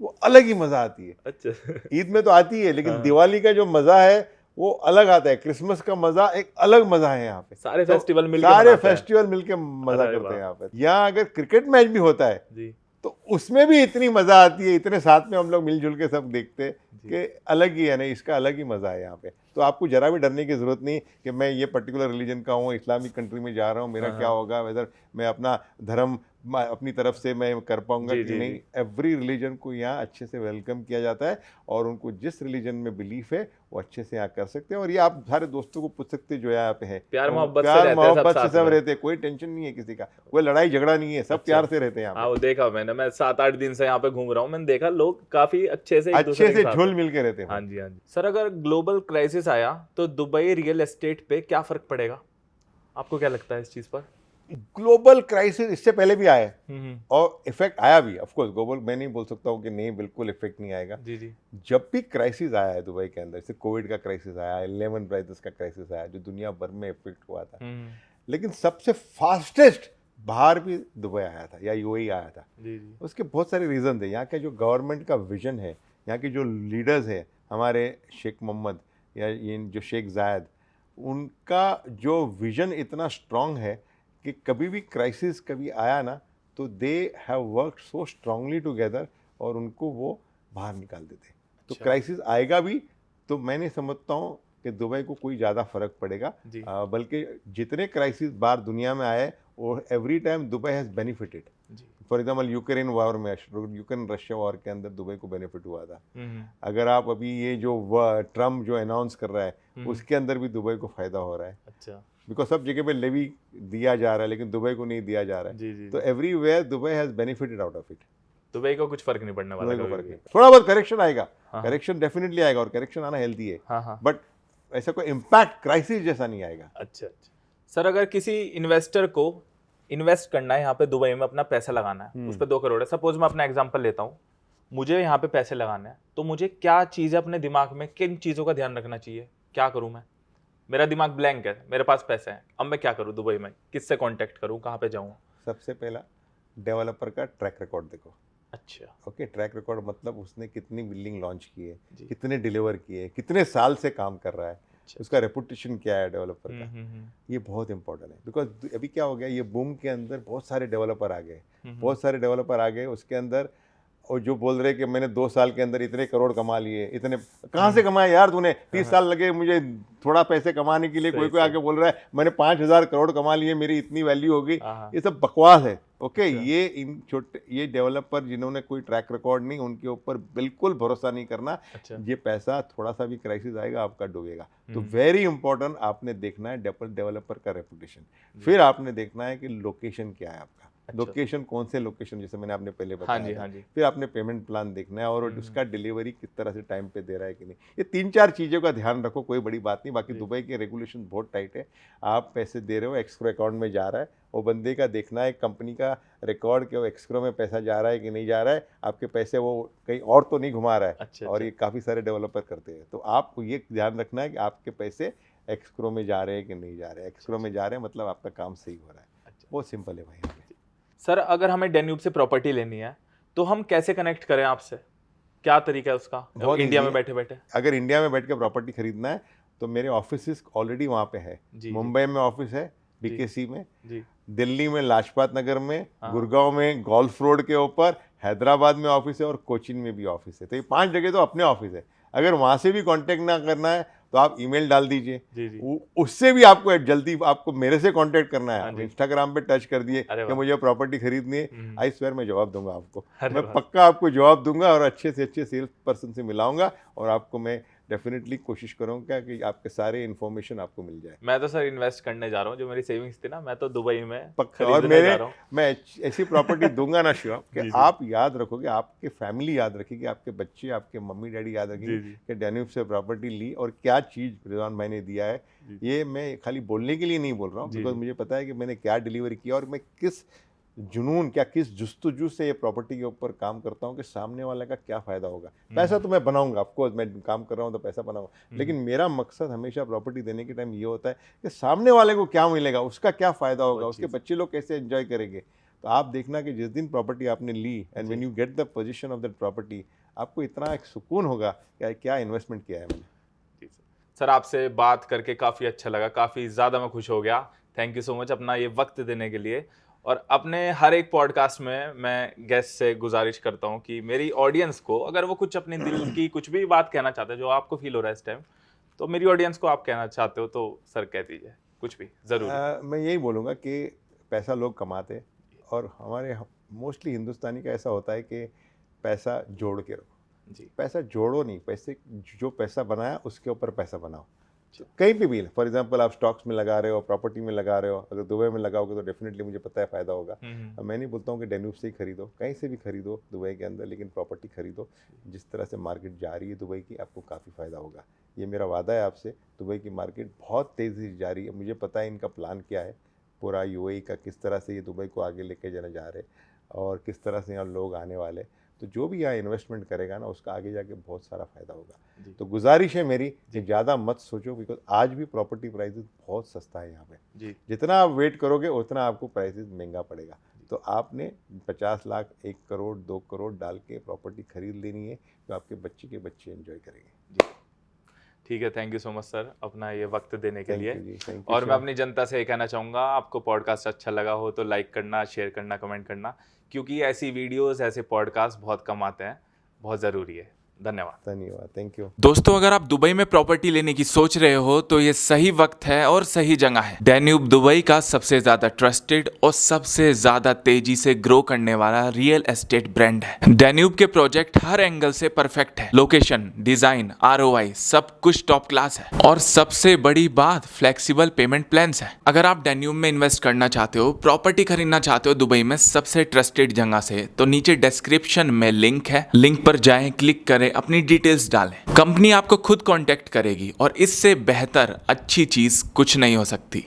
वो अलग ही मजा आती है। अच्छा। ईद में तो आती है, लेकिन दिवाली का जो मजा है वो अलग आता है। क्रिसमस का मजा एक अलग मजा है यहाँ पे। सारे तो फेस्टिवल मिलके मजा करते हैं यहाँ पे। यहाँ अगर क्रिकेट मैच भी होता है जी, तो उसमें भी इतनी मजा आती है, इतने साथ में हम लोग मिलजुल के सब देखते हैं कि अलग ही है ना, इसका अलग ही मजा है यहाँ पे। तो आपको जरा भी डरने की जरूरत नहीं कि मैं ये पर्टिकुलर रिलीजन का हूँ, इस्लामिक कंट्री में जा रहा हूँ, मेरा क्या होगा, वेदर मैं अपना धर्म अपनी तरफ से मैं कर पाऊंगा कि नहीं। एवरी रिलीजन को यहाँ अच्छे से वेलकम किया जाता है, और उनको जिस रिलीजन में बिलीफ है वो अच्छे से यहाँ कर सकते हैं। और ये आप सारे दोस्तों को पूछ सकते हैं जो यहाँ पे है, प्यार मोहब्बत से सब रहते हैं, कोई टेंशन नहीं है किसी का, कोई लड़ाई झगड़ा नहीं है, सब प्यार से रहते हैं यहाँ पे। देखा मैं 7-8 दिन से यहाँ पे घूम रहा हूँ, मैंने देखा लोग काफी अच्छे से झुल मिल के रहते हैं। हाँ जी। सर अगर ग्लोबल क्राइसिस आया तो दुबई रियल एस्टेट पे क्या फर्क पड़ेगा, आपको क्या लगता है इस चीज पर? ग्लोबल क्राइसिस इससे पहले भी आया है, और इफेक्ट आया भी। ऑफ कोर्स ग्लोबल, मैं नहीं बोल सकता हूँ कि नहीं, बिल्कुल इफेक्ट नहीं आएगा। जी। जब भी क्राइसिस आया है दुबई के अंदर, जैसे कोविड का क्राइसिस आया, लेमन ब्रदर्स का क्राइसिस आया, जो दुनिया भर में इफेक्ट हुआ था, लेकिन सबसे फास्टेस्ट बाहर भी दुबई आया था, या यूएई आया था। उसके बहुत सारे रीजन थे। यहाँ के जो गवर्नमेंट का विजन है, यहाँ के जो लीडर्स हैं, हमारे शेख मोहम्मद या ये जो शेख जायद, उनका जो विजन इतना स्ट्रांग है कि कभी भी क्राइसिस कभी आया ना, तो they have worked so strongly together, और उनको वो बाहर निकाल देते। तो क्राइसिस आएगा भी, तो मैं नहीं समझता हूँ कि दुबई को कोई ज़्यादा फर्क पड़ेगा, बल्कि जितने क्राइसिस बाहर दुनिया में आए every time Dubai has benefited. जी। फॉर एग्जाम्पल यूक्रेन वॉर में, यूक्रेन रशिया वॉर के अंदर दुबई को बेनिफिट हुआ था। हम्म, अगर आप अभी ये जो ट्रम्प जो अनाउंस कर रहा है उसके अंदर भी दुबई को फ़ायदा हो रहा है, अच्छा। बिकॉज सब जगह पे लेवी दिया जा रहा है लेकिन दुबई को नहीं दिया जा रहा है। जी जी। तो everywhere Dubai has benefited out of it. Dubai को कुछ फर्क नहीं पड़ने वाला दुबई को कभी फर्क भी। नहीं, थोड़ा बहुत करेक्शन आएगा, हाँ। करेक्शन डेफिनेटली आएगा और करेक्शन आना हेल्दी है, हाँ हाँ। बट ऐसा कोई इम्पैक्ट क्राइसिस जैसा नहीं आएगा। अच्छा अच्छा। सर अगर किसी इन्वेस्टर को इन्वेस्ट करना है यहाँ पे दुबई में, अपना पैसा लगाना है, उस पर 2 करोड़ है, सपोज मैं अपना एग्जांपल लेता हूँ, मुझे यहाँ पे पैसे लगाना है, तो मुझे क्या चीज़ है अपने दिमाग में, किन चीज़ों का ध्यान रखना चाहिए, क्या करूँ मैं? मेरा दिमाग ब्लैंक है, मेरे पास पैसे हैं, अब मैं क्या करूँ दुबई में, किससे कांटेक्ट करूँ, कहाँ पे जाऊँ? सबसे पहला डेवलपर का ट्रैक रिकॉर्ड देखो। अच्छा। ओके, ट्रैक रिकॉर्ड मतलब उसने कितनी बिल्डिंग लॉन्च की है, जी। कितने डिलीवर किए, कितने साल से काम कर रहा है, अच्छा। उसका रेपुटेशन क्या है डेवलपर का, हम्म। ये बहुत इंपॉर्टेंट है। बिकॉज अभी क्या हो गया, ये बूम के अंदर बहुत सारे डेवलपर आ गए, हम्म। बहुत सारे डेवलपर आ गए उसके अंदर, और जो बोल रहे कि मैंने 2 साल के अंदर इतने करोड़ कमा लिए, इतने कहाँ से कमाए यार तूने, 30 साल लगे मुझे थोड़ा पैसे कमाने के लिए। सही, कोई कोई सही। आके बोल रहा है मैंने 5,000 करोड़ कमा लिए, मेरी इतनी वैल्यू हो गई। हाँ। ये सब बकवास है। ओके, अच्छा। ये इन छोटे ये डेवलपर जिन्होंने कोई ट्रैक रिकॉर्ड नहीं, उनके ऊपर बिल्कुल भरोसा नहीं करना। अच्छा। ये पैसा थोड़ा सा भी क्राइसिस आएगा आपका डूबेगा। तो वेरी इंपॉर्टेंट आपने देखना है डेवलपर का रेपुटेशन, फिर आपने देखना है कि लोकेशन क्या है आपका, लोकेशन कौन से लोकेशन, जैसे मैंने आपने पहले बताया। हाँ जी, था। हाँ जी। फिर आपने पेमेंट प्लान देखना है और उसका डिलीवरी किस तरह से टाइम पे दे रहा है कि नहीं। ये 3-4 चीज़ों का ध्यान रखो, कोई बड़ी बात नहीं। बाकी दुबई के रेगुलेशन बहुत टाइट है। आप पैसे दे रहे हो, एस्क्रो अकाउंट में जा रहा है, वो बंदे का देखना है कंपनी का रिकॉर्ड कि वो एस्क्रो में पैसा जा रहा है कि नहीं जा रहा है, आपके पैसे वो कहीं और तो नहीं घुमा रहा है। अच्छा, और ये काफ़ी सारे डेवलपर करते हैं। तो आपको ये ध्यान रखना है कि आपके पैसे एस्क्रो में जा रहे हैं कि नहीं जा रहे हैं। एस्क्रो में जा रहे हैं मतलब आपका काम सही हो रहा है। बहुत सिंपल है भाई। सर अगर हमें डैन्यूब से प्रॉपर्टी लेनी है तो हम कैसे कनेक्ट करें आपसे, क्या तरीका है उसका, बहुत इंडिया easy में है। बैठे बैठे? अगर इंडिया में बैठ के प्रॉपर्टी खरीदना है तो मेरे ऑफिस ऑलरेडी वहाँ पे है। जी, मुंबई में ऑफिस है बीकेसी में, जी। दिल्ली में लाजपत नगर में, हाँ। गुड़गांव में गोल्फ रोड के ऊपर, हैदराबाद में ऑफिस है और कोचीन में भी ऑफिस है। तो ये 5 जगह तो अपने ऑफिस है। अगर वहाँ से भी कांटेक्ट ना करना है तो आप ईमेल डाल दीजिए, जी जी। उससे भी आपको जल्दी आपको मेरे से कांटेक्ट करना है। हाँ आप जी। इंस्टाग्राम पे टच कर दिए अरे कि वाह। मुझे प्रॉपर्टी खरीदनी है, आई स्वेयर मैं जवाब दूंगा आपको। अरे मैं वाह। पक्का आपको जवाब दूंगा और अच्छे से अच्छे सेल्स पर्सन से मिलाऊंगा और आपको मैं डेफिनेटली कोशिश करूंगा कि आपके सारे इन्फॉर्मेशन आपको मिल जाए। मैं तो सर इन्वेस्ट करने जा रहा हूँ, जो मेरी सेविंग्स थी ना, मैं तो दुबई में पक्का। और खरीदने जा मेरे रहा हूँ। मैं ऐसी प्रॉपर्टी दूंगा ना शिवम जी, कि जी। आप याद रखोगे, आपके फैमिली याद रखेगी, आपके बच्चे, आपके मम्मी डैडी याद रखेंगे जी, जी। कि डैन्यूब से प्रॉपर्टी ली और क्या चीज़ रिजवान भाई ने दिया है। ये मैं खाली बोलने के लिए नहीं बोल रहा हूँ, जी, बिकॉज जी। मुझे पता है कि मैंने क्या डिलीवरी किया और मैं किस जुनून, क्या किस जुस्तजू से ये प्रॉपर्टी के ऊपर काम करता हूँ कि सामने वाले का क्या फ़ायदा होगा। पैसा तो मैं बनाऊंगा, ऑफकोर्स मैं काम कर रहा हूँ तो पैसा बनाऊंगा, लेकिन मेरा मकसद हमेशा प्रॉपर्टी देने के टाइम ये होता है कि सामने वाले को क्या मिलेगा, उसका क्या फ़ायदा होगा, उसके बच्चे लोग कैसे एंजॉय करेंगे। तो आप देखना कि जिस दिन प्रॉपर्टी आपने ली and when you get the position of that property, आपको इतना एक सुकून होगा कि क्या इन्वेस्टमेंट किया है मैंने। सर आपसे बात करके काफ़ी अच्छा लगा, काफ़ी ज़्यादा मैं खुश हो गया। थैंक यू सो मच अपना ये वक्त देने के लिए। और अपने हर एक पॉडकास्ट में मैं गेस्ट से गुजारिश करता हूँ कि मेरी ऑडियंस को अगर वो कुछ अपने दिल की कुछ भी बात कहना चाहते हैं जो आपको फील हो रहा है इस टाइम, तो मेरी ऑडियंस को आप कहना चाहते हो तो सर कह दीजिए कुछ भी ज़रूर। मैं यही बोलूँगा कि पैसा लोग कमाते और हमारे मोस्टली हिंदुस्तानी का ऐसा होता है कि पैसा जोड़ के रखो। जी। पैसा जोड़ो नहीं, पैसे जो पैसा बनाया उसके ऊपर पैसा बनाओ। कहीं पे भी, फॉर एग्जांपल आप स्टॉक्स में लगा रहे हो, प्रॉपर्टी में लगा रहे हो, अगर दुबई में लगाओगे तो डेफिनेटली मुझे पता है फ़ायदा होगा। अब मैं नहीं बोलता हूँ कि डैन्यूब से ही खरीदो, कहीं से भी खरीदो दुबई के अंदर, लेकिन प्रॉपर्टी खरीदो। जिस तरह से मार्केट जा रही है दुबई की, आपको काफ़ी फ़ायदा होगा। ये मेरा वादा है आपसे। दुबई की मार्केट बहुत तेज़ी से जा रही है, मुझे पता है इनका प्लान क्या है पूरा यूएई का, किस तरह से ये दुबई को आगे लेके जाने जा रहे और किस तरह से यहाँ लोग आने वाले। तो जो भी यहाँ इन्वेस्टमेंट करेगा ना, उसका आगे जाके बहुत सारा फ़ायदा होगा। तो गुजारिश है मेरी कि ज़्यादा मत सोचो, बिकॉज आज भी प्रॉपर्टी प्राइसेस बहुत सस्ता है यहाँ पे। जी। जितना आप वेट करोगे उतना आपको प्राइसेस महंगा पड़ेगा। तो आपने 50 लाख, 1 करोड़, 2 करोड़ डाल के प्रॉपर्टी खरीद लेनी है, तो आपके बच्चे के बच्चे एंजॉय करेंगे। ठीक है, thank you so much sir अपना ये वक्त देने के लिए। थैंक और मैं अपनी जनता से ये कहना चाहूँगा, आपको पॉडकास्ट अच्छा लगा हो तो लाइक करना, शेयर करना, कमेंट करना, क्योंकि ऐसी वीडियोस, ऐसे पॉडकास्ट बहुत कम आते हैं, बहुत ज़रूरी है। धन्यवाद। धन्यवाद, थैंक यू। दोस्तों, अगर आप दुबई में प्रॉपर्टी लेने की सोच रहे हो तो ये सही वक्त है और सही जगह है। डैन्यूब दुबई का सबसे ज्यादा ट्रस्टेड और सबसे ज्यादा तेजी से ग्रो करने वाला रियल एस्टेट ब्रांड है। डैन्यूब के प्रोजेक्ट हर एंगल से परफेक्ट है। लोकेशन, डिजाइन, ROI सब कुछ टॉप क्लास है और सबसे बड़ी बात फ्लेक्सिबल पेमेंट प्लान्स है। अगर आप डैन्यूब में इन्वेस्ट करना चाहते हो, प्रॉपर्टी खरीदना चाहते हो दुबई में सबसे ट्रस्टेड जगह से, तो नीचे डिस्क्रिप्शन में लिंक है, लिंक पर जाएं, क्लिक करें, अपनी डिटेल्स डालें। कंपनी आपको खुद कांटेक्ट करेगी और इससे बेहतर अच्छी चीज कुछ नहीं हो सकती।